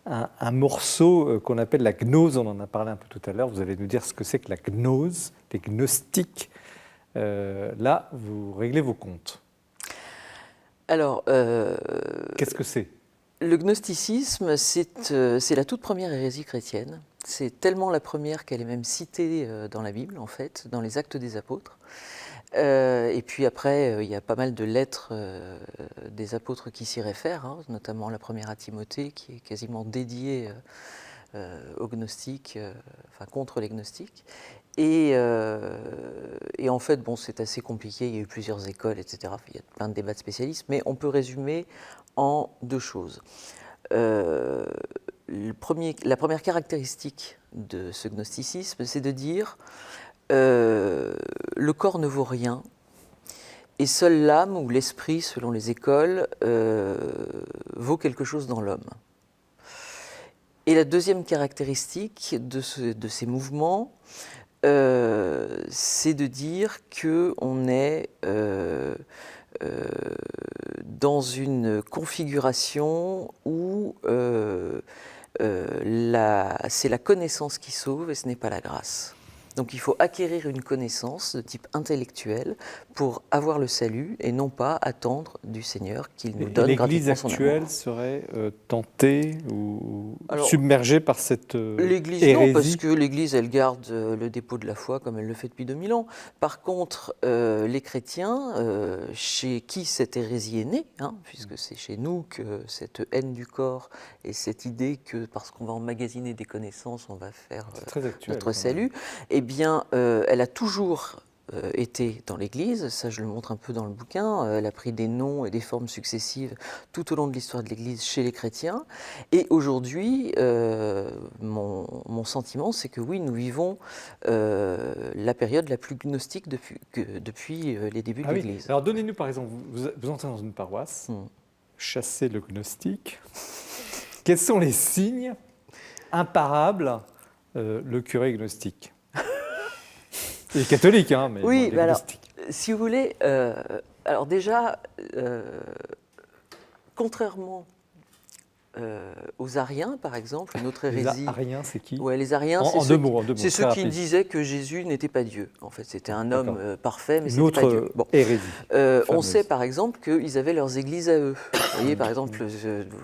A: un morceau qu'on appelle la gnose, on en a parlé un peu tout à l'heure, vous allez nous dire ce que c'est que la gnose, les gnostiques. Là, vous réglez vos comptes.
E: Alors,
A: qu'est-ce que c'est?
E: Le gnosticisme, c'est la toute première hérésie chrétienne. C'est tellement la première qu'elle est même citée dans la Bible, en fait, dans les Actes des Apôtres. Et puis après, il y a pas mal de lettres des apôtres qui s'y réfèrent, notamment la première à Timothée, qui est quasiment dédiée aux gnostiques, contre les gnostiques. Et en fait, bon, c'est assez compliqué, il y a eu plusieurs écoles, etc. Il y a plein de débats de spécialistes, mais on peut résumer en deux choses. La première caractéristique de ce gnosticisme, c'est de dire le corps ne vaut rien, et seule l'âme ou l'esprit, selon les écoles, vaut quelque chose dans l'homme. Et la deuxième caractéristique de ces mouvements, c'est de dire qu'on est dans une configuration où c'est la connaissance qui sauve et ce n'est pas la grâce. Donc il faut acquérir une connaissance de type intellectuel pour avoir le salut et non pas attendre du Seigneur qu'il nous donne gratuitement son amour.
A: L'Église actuelle serait tentée ou submergée par cette
E: l'Église,
A: hérésie?
E: Non, parce que l'Église, elle garde le dépôt de la foi comme elle le fait depuis 2000 ans. Par contre, les chrétiens, chez qui cette hérésie est née, puisque c'est chez nous que cette haine du corps et cette idée que parce qu'on va emmagasiner des connaissances, on va faire notre salut, eh bien, elle a toujours été dans l'Église, ça je le montre un peu dans le bouquin, elle a pris des noms et des formes successives tout au long de l'histoire de l'Église chez les chrétiens, et aujourd'hui, mon sentiment, c'est que oui, nous vivons la période la plus gnostique depuis les débuts de l'Église.
A: Oui. Alors donnez-nous par exemple, vous entrez dans une paroisse, chassez le gnostique, quels sont les signes imparables le curé gnostique? Il est catholique, mais
E: oui,
A: bon, alors,
E: si vous voulez, alors déjà, contrairement aux Ariens, par exemple, une autre
A: Les
E: hérésie.
A: Ariens, c'est qui?
E: Ouais, les Ariens,
A: En
E: c'est
A: deux mots,
E: c'est ceux
A: très
E: qui
A: rapide.
E: disaient que Jésus n'était pas Dieu. En fait, c'était un homme
A: D'accord.
E: parfait, mais
A: Une
E: c'était pas Dieu.
A: autre
E: Bon.
A: hérésie.
E: On
A: fameuse.
E: sait par exemple qu'ils avaient leurs églises à eux. Vous voyez, par exemple,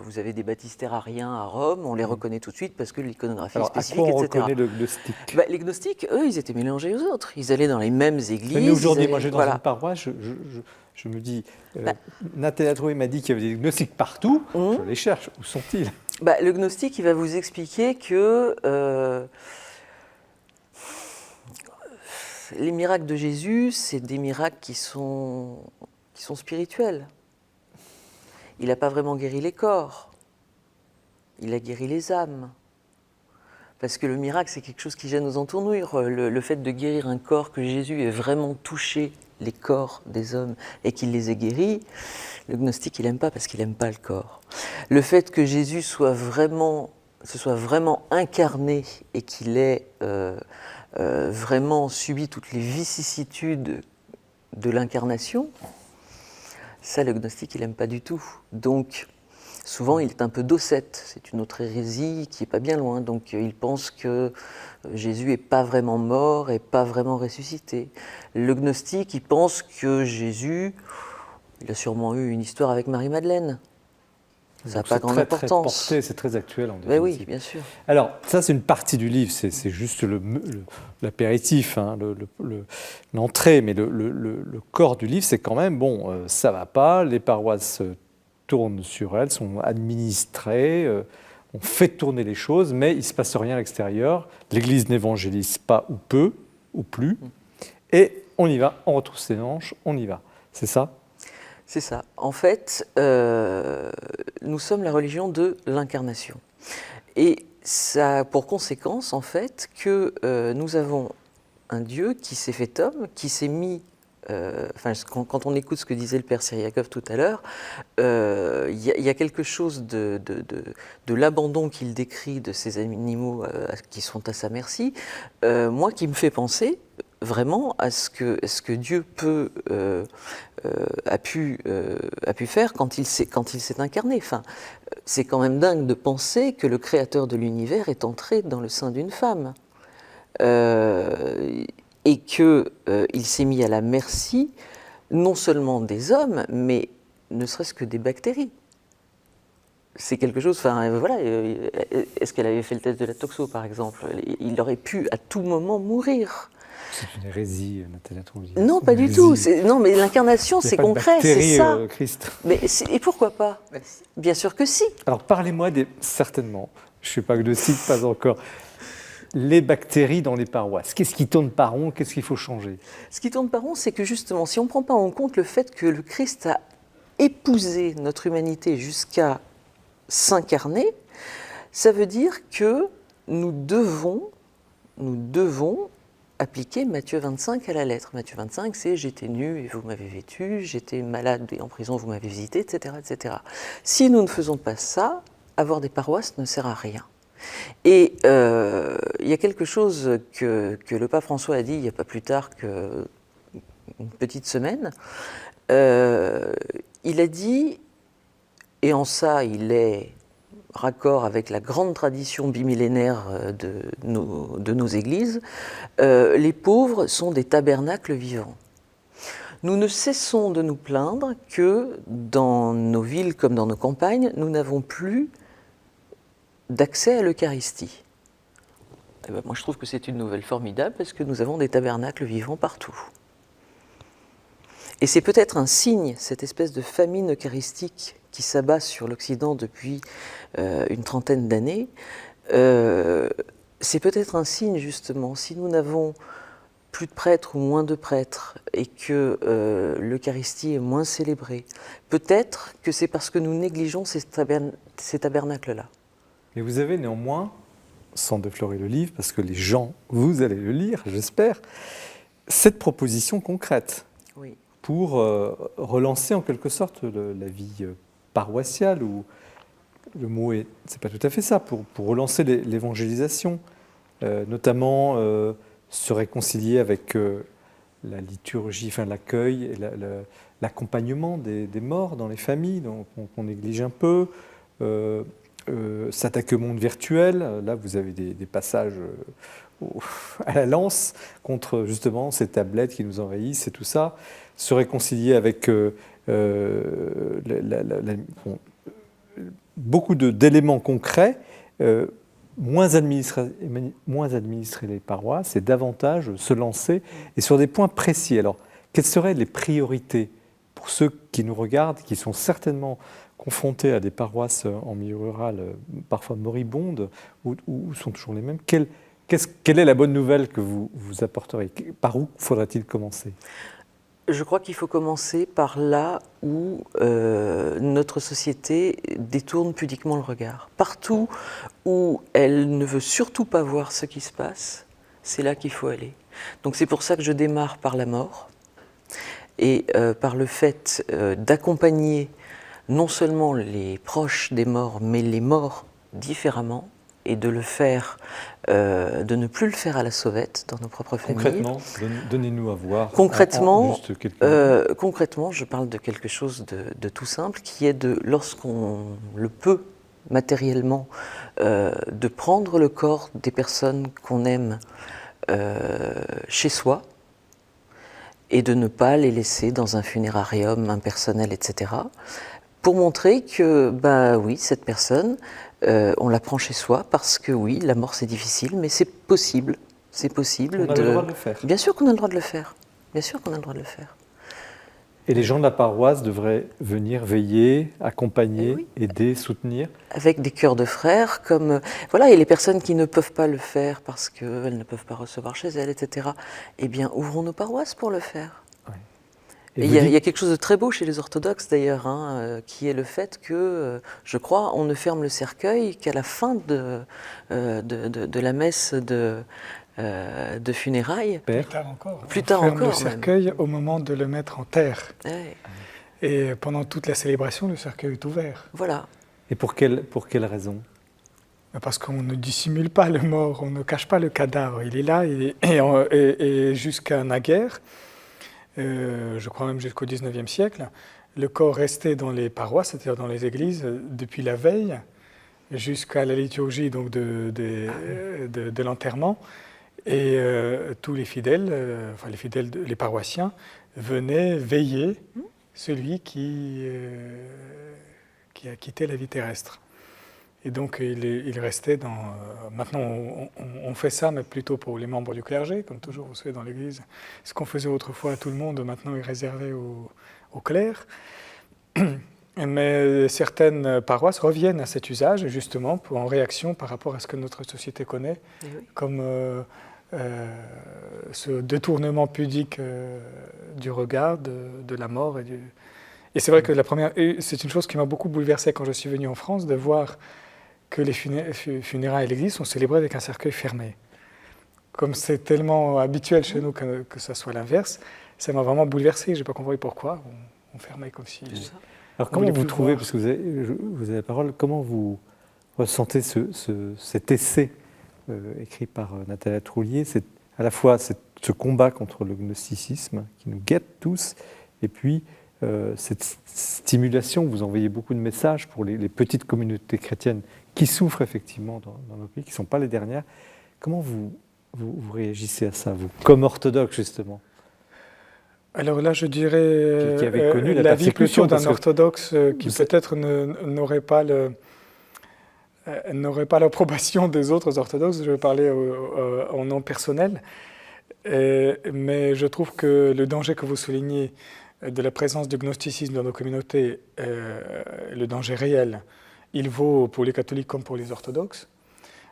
E: vous avez des baptistères ariens à Rome, on les reconnaît tout de suite parce que l'iconographie est
A: Alors, à
E: spécifique,
A: quoi on
E: etc.
A: reconnaît le gnostique?
E: Bah, les gnostiques, eux, ils étaient mélangés aux autres. Ils allaient dans les mêmes églises.
A: Mais aujourd'hui,
E: ils
A: moi,
E: allaient-
A: je vais dans
E: voilà.
A: une paroisse, je me dis,
E: Bah.
A: Nathalie Troué m'a dit qu'il y avait des gnostiques partout, je les cherche, où sont-ils?
E: Bah, le gnostique, il va vous expliquer que les miracles de Jésus, c'est des miracles qui sont spirituels. Il n'a pas vraiment guéri les corps, il a guéri les âmes. Parce que le miracle, c'est quelque chose qui gêne aux entournures. Le fait de guérir un corps, que Jésus ait vraiment touché les corps des hommes et qu'il les ait guéris, le gnostique, il n'aime pas parce qu'il n'aime pas le corps. Le fait que Jésus se soit vraiment incarné et qu'il ait vraiment subi toutes les vicissitudes de l'incarnation, ça, le gnostique, il n'aime pas du tout. Donc, souvent, il est un peu docette. C'est une autre hérésie qui n'est pas bien loin. Donc, il pense que Jésus n'est pas vraiment mort et pas vraiment ressuscité. Le gnostique, il pense que Jésus, il a sûrement eu une histoire avec Marie-Madeleine. Ça n'a pas grande importance.
A: C'est très actuel en
E: Mais oui,
A: définitive.
E: bien sûr.
A: Alors, ça, c'est une partie du livre, c'est juste l'apéritif, hein, l'entrée, mais le corps du livre, c'est quand même, bon, ça va pas, les paroisses tournent sur elles, sont administrées, on fait tourner les choses, mais il ne se passe rien à l'extérieur, l'Église n'évangélise pas ou peu, ou plus, et on y va, on retrousse les manches, on y va. C'est ça?
E: C'est ça. En fait, nous sommes la religion de l'incarnation. Et ça a pour conséquence, en fait, que nous avons un Dieu qui s'est fait homme, qui s'est mis... quand on écoute ce que disait le père Syriakov tout à l'heure, il y a quelque chose de l'abandon qu'il décrit de ces animaux qui sont à sa merci, moi qui me fait penser vraiment à ce que Dieu a pu faire quand il s'est incarné. Enfin, c'est quand même dingue de penser que le créateur de l'univers est entré dans le sein d'une femme. Et qu'il s'est mis à la merci non seulement des hommes, mais ne serait-ce que des bactéries. C'est quelque chose, enfin voilà, est-ce qu'elle avait fait le test de la toxo par exemple? Il aurait pu à tout moment mourir.
A: C'est une hérésie, Nathalie Troué.
E: Non, pas du tout. Non, mais l'incarnation, c'est concret, c'est ça.
A: Christ.
E: Mais et pourquoi pas? Bien sûr que si.
A: Alors parlez-moi certainement, je ne suis pas gnostique, pas encore, les bactéries dans les paroisses. Qu'est-ce qui tourne pas rond? Qu'est-ce qu'il faut changer?
E: Ce qui tourne pas rond, c'est que justement, si on ne prend pas en compte le fait que le Christ a épousé notre humanité jusqu'à s'incarner, ça veut dire que nous devons appliquer Matthieu 25 à la lettre. Matthieu 25, c'est « j'étais nu et vous m'avez vêtu, j'étais malade et en prison vous m'avez visité, etc., etc. » Si nous ne faisons pas ça, avoir des paroisses ne sert à rien. Et il y a quelque chose que le pape François a dit il n'y a pas plus tard qu'une petite semaine. Il a dit, et en ça il est raccord avec la grande tradition bimillénaire de nos églises, les pauvres sont des tabernacles vivants. Nous ne cessons de nous plaindre que dans nos villes comme dans nos campagnes, nous n'avons plus d'accès à l'Eucharistie. Eh ben, moi, je trouve que c'est une nouvelle formidable parce que nous avons des tabernacles vivants partout. Et c'est peut-être un signe, cette espèce de famine eucharistique qui s'abat sur l'Occident depuis une trentaine d'années, c'est peut-être un signe justement, si nous n'avons plus de prêtres ou moins de prêtres et que l'Eucharistie est moins célébrée, peut-être que c'est parce que nous négligeons ces tabernacles-là.
A: Mais vous avez néanmoins, sans déflorer le livre, parce que les gens, vous allez le lire, j'espère, cette proposition concrète
E: Oui.
A: pour relancer en quelque sorte la vie paroissiale, ou le mot est, c'est pas tout à fait ça, pour relancer l'évangélisation, notamment se réconcilier avec la liturgie, enfin l'accueil et l'accompagnement des morts dans les familles, qu'on néglige un peu. s'attaquer au monde virtuel. Là, vous avez des passages à la lance contre justement ces tablettes qui nous envahissent et tout ça. Se réconcilier avec beaucoup d'éléments concrets, moins administrer les paroisses et davantage se lancer et sur des points précis. Alors, quelles seraient les priorités pour ceux qui nous regardent, qui sont certainement confrontés à des paroisses en milieu rural, parfois moribondes, ou sont toujours les mêmes? Quelle est la bonne nouvelle que vous apporterez? Par où faudrait-il commencer?
E: Je crois qu'il faut commencer par là où notre société détourne pudiquement le regard. Partout où elle ne veut surtout pas voir ce qui se passe, c'est là qu'il faut aller. Donc c'est pour ça que je démarre par la mort et par le fait d'accompagner non seulement les proches des morts, mais les morts différemment, et de le faire, de ne plus le faire à la sauvette dans nos propres familles.
A: Concrètement, donnez-nous à voir.
E: Concrètement,
A: juste quelques...
E: concrètement, je parle de quelque chose de tout simple, qui est de, lorsqu'on le peut matériellement, de prendre le corps des personnes qu'on aime chez soi et de ne pas les laisser dans un funérarium impersonnel, etc., pour montrer que, bah oui, cette personne, on la prend chez soi parce que oui, la mort c'est difficile, mais c'est possible. C'est possible.
A: On a le droit de le faire.
E: Bien sûr qu'on a le droit de le faire. Bien sûr qu'on a le droit de le faire.
A: Et les gens de la paroisse devraient venir veiller, accompagner, aider, soutenir.
E: Avec des cœurs de frères, comme voilà, et les personnes qui ne peuvent pas le faire parce qu'elles ne peuvent pas recevoir chez elles, etc. Eh bien, ouvrons nos paroisses pour le faire. Et il y a quelque chose de très beau chez les orthodoxes d'ailleurs, qui est le fait que, je crois, on ne ferme le cercueil qu'à la fin de la messe de funérailles.
B: Plus tard encore.
E: Plus tard
B: on ferme
E: encore,
B: le cercueil au moment de le mettre en terre.
E: Ouais.
B: Et pendant toute la célébration, le cercueil est ouvert.
E: Voilà.
A: Et pour quelle raison?
B: Parce qu'on ne dissimule pas le mort, on ne cache pas le cadavre. Il est là et jusqu'à naguère, je crois même jusqu'au XIXe siècle, le corps restait dans les paroisses, c'est-à-dire dans les églises, depuis la veille jusqu'à la liturgie donc de l'enterrement. Et tous les fidèles, les paroissiens, venaient veiller celui qui a quitté la vie terrestre. Et donc il restait dans... maintenant on fait ça, mais plutôt pour les membres du clergé, comme toujours vous savez dans l'Église. Ce qu'on faisait autrefois à tout le monde, maintenant est réservé au clerc. Mais certaines paroisses reviennent à cet usage, justement, en réaction par rapport à ce que notre société connaît, comme ce détournement pudique du regard, de la mort. Et c'est vrai que c'est une chose qui m'a beaucoup bouleversé quand je suis venu en France, de voir que les funérailles à l'église sont célébrées avec un cercueil fermé. Comme c'est tellement habituel chez nous que ça soit l'inverse, ça m'a vraiment bouleversé. Je n'ai pas compris pourquoi. On fermait comme si...
A: Alors comment vous trouvez, parce que vous avez la parole, comment vous ressentez cet essai écrit par Nathalie Troulier, c'est à la fois ce combat contre le gnosticisme qui nous guette tous, et puis cette stimulation, vous envoyez beaucoup de messages pour les petites communautés chrétiennes qui souffrent effectivement dans nos pays, qui ne sont pas les dernières. Comment vous réagissez à ça, vous, comme orthodoxe justement?
B: Alors là, je dirais
A: qui avait connu
B: la vie plutôt d'un orthodoxe qui peut-être n'aurait pas l'approbation des autres orthodoxes. Je vais parler en nom personnel. Mais je trouve que le danger que vous soulignez de la présence du gnosticisme dans nos communautés, le danger réel, il vaut pour les catholiques comme pour les orthodoxes.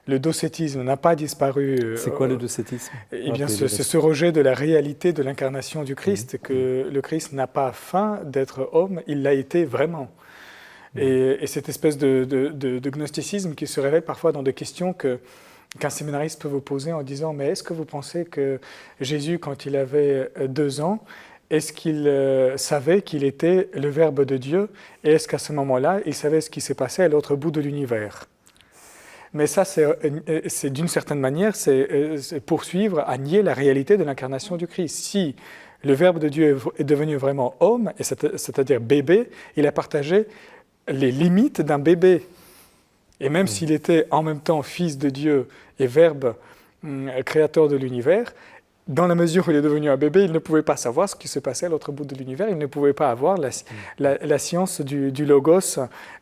B: Le docétisme n'a pas disparu.
A: C'est quoi le docétisme?
B: Eh bien, c'est ce rejet de la réalité de l'incarnation du Christ, que le Christ n'a pas faim d'être homme, il l'a été vraiment. Et cette espèce de gnosticisme qui se révèle parfois dans des questions qu'un séminariste peut vous poser en disant « Mais est-ce que vous pensez que Jésus, quand il avait 2 ans, est-ce qu'il savait qu'il était le Verbe de Dieu? Et est-ce qu'à ce moment-là, il savait ce qui s'est passé à l'autre bout de l'univers ?» Mais ça, c'est d'une certaine manière, c'est poursuivre à nier la réalité de l'incarnation du Christ. Si le Verbe de Dieu est devenu vraiment homme, c'est-à-dire bébé, il a partagé les limites d'un bébé. Et même s'il était en même temps fils de Dieu et Verbe, créateur de l'univers, dans la mesure où il est devenu un bébé, il ne pouvait pas savoir ce qui se passait à l'autre bout de l'univers. Il ne pouvait pas avoir la science du logos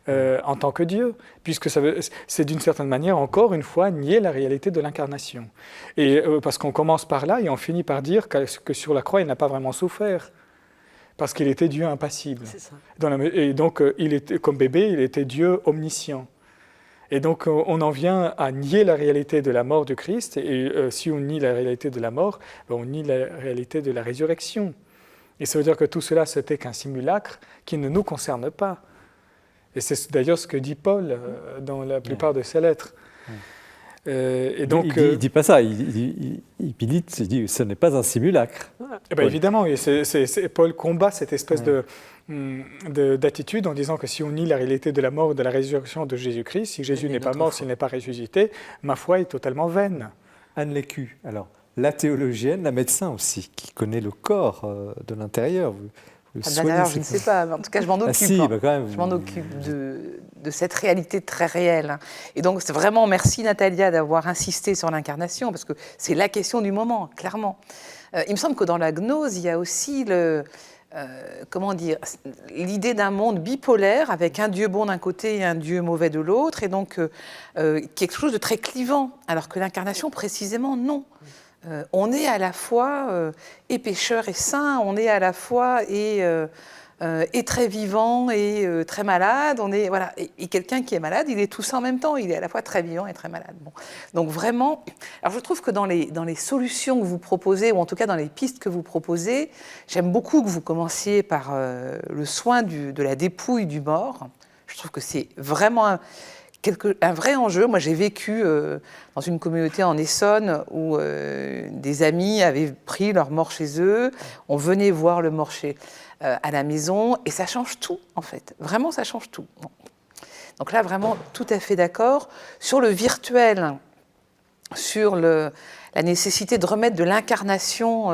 B: en tant que Dieu, puisque c'est d'une certaine manière, encore une fois, nier la réalité de l'incarnation. Et parce qu'on commence par là et on finit par dire que sur la croix, il n'a pas vraiment souffert, parce qu'il était Dieu impassible.
E: C'est ça.
B: Et donc, comme bébé, il était Dieu omniscient. Et donc, on en vient à nier la réalité de la mort du Christ. Et si on nie la réalité de la mort, on nie la réalité de la résurrection. Et ça veut dire que tout cela, ce n'était qu'un simulacre qui ne nous concerne pas. Et c'est d'ailleurs ce que dit Paul dans la plupart de ses lettres. Et donc,
A: il ne dit pas ça, il dit ce n'est pas un simulacre.
B: Eh bien, évidemment, et Paul combat cette espèce d'attitude en disant que si on nie la réalité de la mort et de la résurrection de Jésus-Christ, si Jésus n'est pas mort, s'il n'est pas ressuscité, ma foi est totalement vaine.
A: Anne Lécu, alors la théologienne, la médecin aussi, qui connaît le corps de l'intérieur.
C: Alors, je ne sais pas, mais en tout cas, je m'en occupe.
A: Si, bah quand même.
C: Je m'en occupe de cette réalité très réelle. Et donc, c'est vraiment merci Natalia d'avoir insisté sur l'incarnation, parce que c'est la question du moment, clairement. Il me semble que dans la gnose, il y a aussi l'idée d'un monde bipolaire, avec un Dieu bon d'un côté et un Dieu mauvais de l'autre, et donc quelque chose de très clivant, alors que l'incarnation, précisément, non. On est à la fois et pécheur et saint, on est à la fois et très vivant et très malade. Et quelqu'un qui est malade, il est tout ça en même temps. Il est à la fois très vivant et très malade. Bon. Donc vraiment, alors je trouve que dans les solutions que vous proposez, ou en tout cas dans les pistes que vous proposez, j'aime beaucoup que vous commenciez par le soin de la dépouille du mort. Je trouve que c'est vraiment un vrai enjeu. Moi, j'ai vécu dans une communauté en Essonne où des amis avaient pris leur mort chez eux. On venait voir le mort à la maison et ça change tout, en fait. Vraiment, ça change tout. Bon. Donc là, vraiment, tout à fait d'accord. Sur le virtuel, sur la nécessité de remettre de l'incarnation,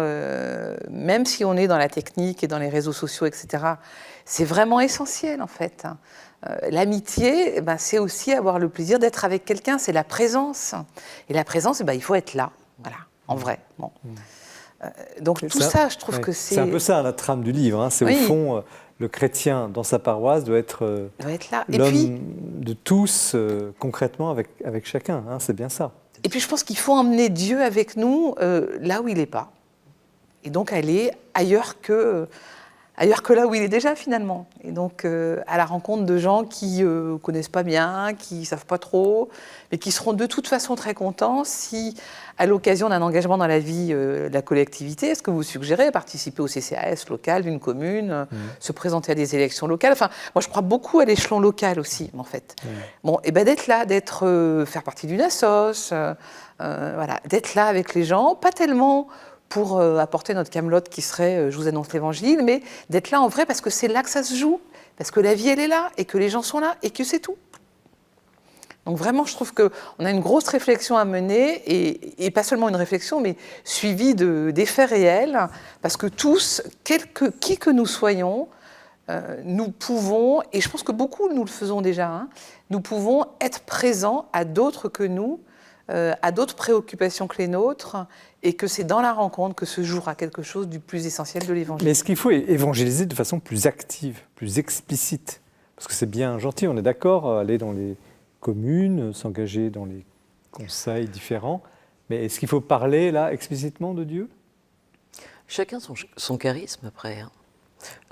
C: même si on est dans la technique et dans les réseaux sociaux, etc., c'est vraiment essentiel, en fait. L'amitié, c'est aussi avoir le plaisir d'être avec quelqu'un, c'est la présence. Et la présence, il faut être là, voilà, en vrai. Bon. Donc tout ça, je trouve que c'est...
A: C'est un peu ça la trame du livre, hein. C'est au fond, le chrétien dans sa paroisse doit être
C: là.
A: l'homme de tous, concrètement, avec chacun, hein. C'est bien ça.
C: Et puis je pense qu'il faut emmener Dieu avec nous là où il n'est pas. Et donc aller ailleurs que là où il est déjà finalement. Et donc à la rencontre de gens qui ne connaissent pas bien, qui ne savent pas trop, mais qui seront de toute façon très contents si, à l'occasion d'un engagement dans la vie de la collectivité, est-ce que vous suggérez participer au CCAS local d'une commune, se présenter à des élections locales. Enfin, moi je crois beaucoup à l'échelon local aussi, en fait. Bon, et d'être là, faire partie d'une assos, d'être là avec les gens, pas tellement pour apporter notre camelote qui serait « je vous annonce l'évangile », mais d'être là en vrai parce que c'est là que ça se joue, parce que la vie elle est là, et que les gens sont là, et que c'est tout. Donc vraiment, je trouve qu'on a une grosse réflexion à mener, et pas seulement une réflexion, mais suivie des faits réels, parce que tous, qui que nous soyons, nous pouvons, et je pense que beaucoup nous le faisons déjà, hein, nous pouvons être présents à d'autres que nous, à d'autres préoccupations que les nôtres, et que c'est dans la rencontre que se jouera quelque chose du plus essentiel de l'Évangile.
A: Mais est-ce qu'il faut évangéliser de façon plus active, plus explicite? Parce que c'est bien gentil, on est d'accord, aller dans les communes, s'engager dans les conseils différents, mais est-ce qu'il faut parler là explicitement de Dieu?
E: Chacun son charisme après.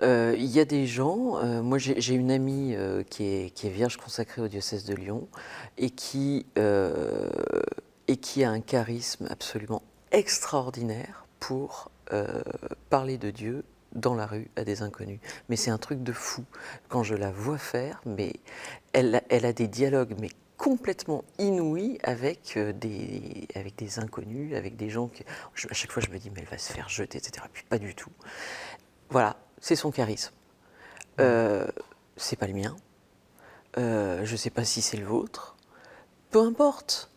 E: Il y a des gens, moi j'ai une amie qui est vierge consacrée au diocèse de Lyon et qui a un charisme absolument extraordinaire pour parler de Dieu dans la rue à des inconnus. Mais c'est un truc de fou. Quand je la vois faire, mais elle a des dialogues mais complètement inouïs avec des inconnus, avec des gens à chaque fois je me dis mais elle va se faire jeter, etc. Puis pas du tout. Voilà, c'est son charisme. C'est pas le mien. Je sais pas si c'est le vôtre. Peu importe.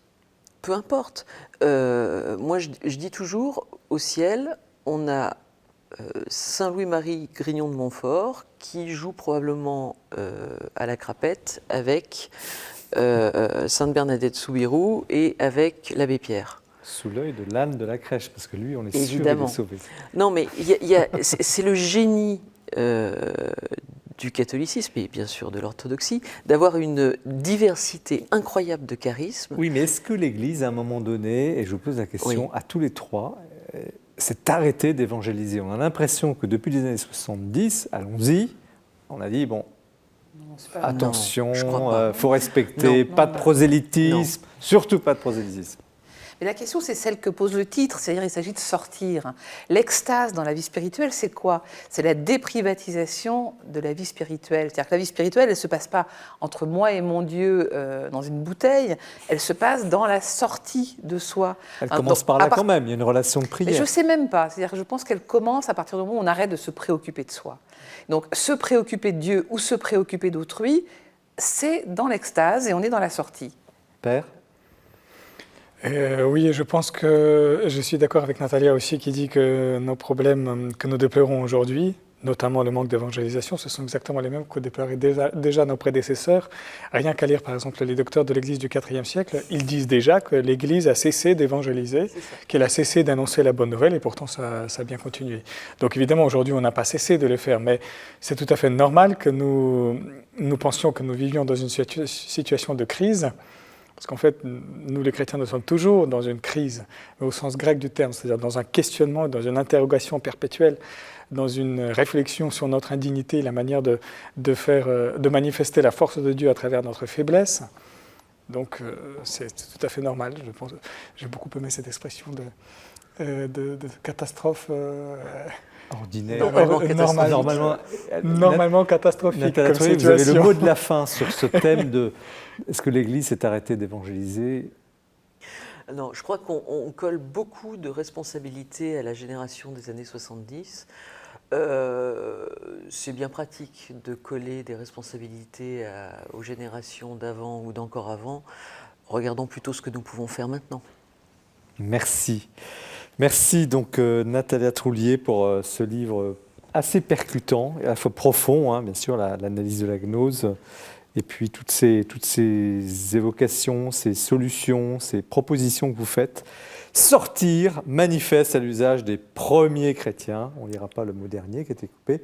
E: Peu importe. Moi, je dis toujours, au ciel, on a Saint Louis-Marie Grignon de Montfort qui joue probablement à la crapette avec Sainte Bernadette Soubirous et avec l'abbé Pierre.
A: Sous l'œil de l'âne de la crèche, parce que lui, on est
E: Évidemment.
A: sûr qu'il est sauvé.
E: Non, mais c'est le génie du catholicisme et bien sûr de l'orthodoxie d'avoir une diversité incroyable de charismes.
A: Oui, mais est-ce que l'Église, à un moment donné, et je vous pose la question à tous les trois, s'est arrêtée d'évangéliser? On a l'impression que depuis les années 70, allons-y, on a dit, bon, attention, il faut respecter, pas de prosélytisme, surtout pas de prosélytisme.
C: Mais la question, c'est celle que pose le titre, c'est-à-dire il s'agit de sortir. L'extase dans la vie spirituelle, c'est quoi? C'est la déprivatisation de la vie spirituelle. C'est-à-dire que la vie spirituelle, elle ne se passe pas entre moi et mon Dieu dans une bouteille, elle se passe dans la sortie de soi.
A: Elle commence par là quand même, il y a une relation de prière.
C: Mais je ne sais même pas, c'est-à-dire que je pense qu'elle commence à partir du moment où on arrête de se préoccuper de soi. Donc se préoccuper de Dieu ou se préoccuper d'autrui, c'est dans l'extase et on est dans la sortie.
A: Père?
B: Oui, je pense que je suis d'accord avec Natalia aussi qui dit que nos problèmes que nous déplorons aujourd'hui, notamment le manque d'évangélisation, ce sont exactement les mêmes que déploraient déjà nos prédécesseurs. Rien qu'à lire par exemple les docteurs de l'Église du IVe siècle, ils disent déjà que l'Église a cessé d'évangéliser, qu'elle a cessé d'annoncer la bonne nouvelle et pourtant ça a bien continué. Donc évidemment aujourd'hui on n'a pas cessé de le faire, mais c'est tout à fait normal que nous pensions que nous vivions dans une situation de crise. Parce qu'en fait, nous les chrétiens, nous sommes toujours dans une crise, mais au sens grec du terme, c'est-à-dire dans un questionnement, dans une interrogation perpétuelle, dans une réflexion sur notre indignité, la manière de manifester la force de Dieu à travers notre faiblesse. Donc c'est tout à fait normal, je pense. J'ai beaucoup aimé cette expression de catastrophe
A: ordinaire,
B: normalement catastrophique.
A: Nathalie,
B: comme
A: vous avez le mot de la fin sur ce thème de est-ce que l'Église s'est arrêtée d'évangéliser?
E: Non, je crois qu'on colle beaucoup de responsabilités à la génération des années 70. C'est bien pratique de coller des responsabilités aux générations d'avant ou d'encore avant. Regardons plutôt ce que nous pouvons faire maintenant.
A: Merci. Merci donc Natalia Troulier pour ce livre assez percutant, et à la fois profond, hein, bien sûr, l'analyse de la gnose, et puis toutes ces évocations, ces solutions, ces propositions que vous faites. Sortir, manifeste à l'usage des premiers chrétiens, on ne lira pas le mot dernier qui a été coupé,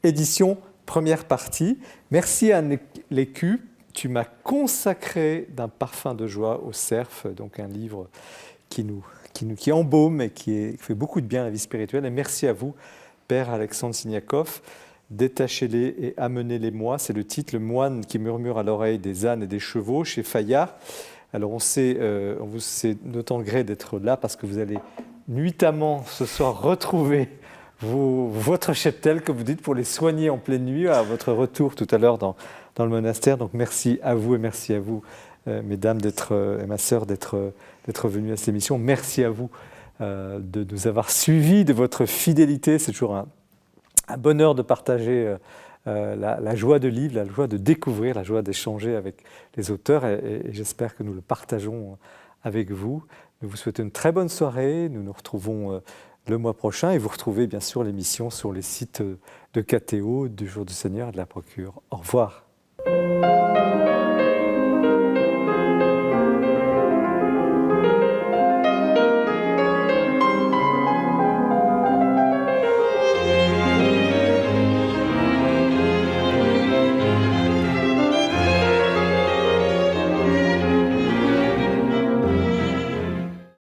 A: édition première partie. Merci Anne Lécu, tu m'as consacré d'un parfum de joie au cerf, donc un livre qui embaume et qui fait beaucoup de bien à la vie spirituelle. Et merci à vous, Père Alexandre Siniakov. Détachez-les et amenez-les-moi. C'est le titre, Le moine qui murmure à l'oreille des ânes et des chevaux, chez Fayard. Alors on vous sait d'autant gré d'être là parce que vous allez nuitamment ce soir retrouver votre cheptel, comme vous dites, pour les soigner en pleine nuit à votre retour tout à l'heure dans le monastère. Donc merci à vous et merci à vous, mesdames, et ma sœur, d'être venues à cette émission. Merci à vous de nous avoir suivis, de votre fidélité. C'est toujours un bonheur de partager la joie de lire, la joie de découvrir, la joie d'échanger avec les auteurs et j'espère que nous le partageons avec vous. Nous vous souhaitons une très bonne soirée. Nous nous retrouvons le mois prochain et vous retrouvez bien sûr l'émission sur les sites de KTO, du Jour du Seigneur et de la Procure. Au revoir.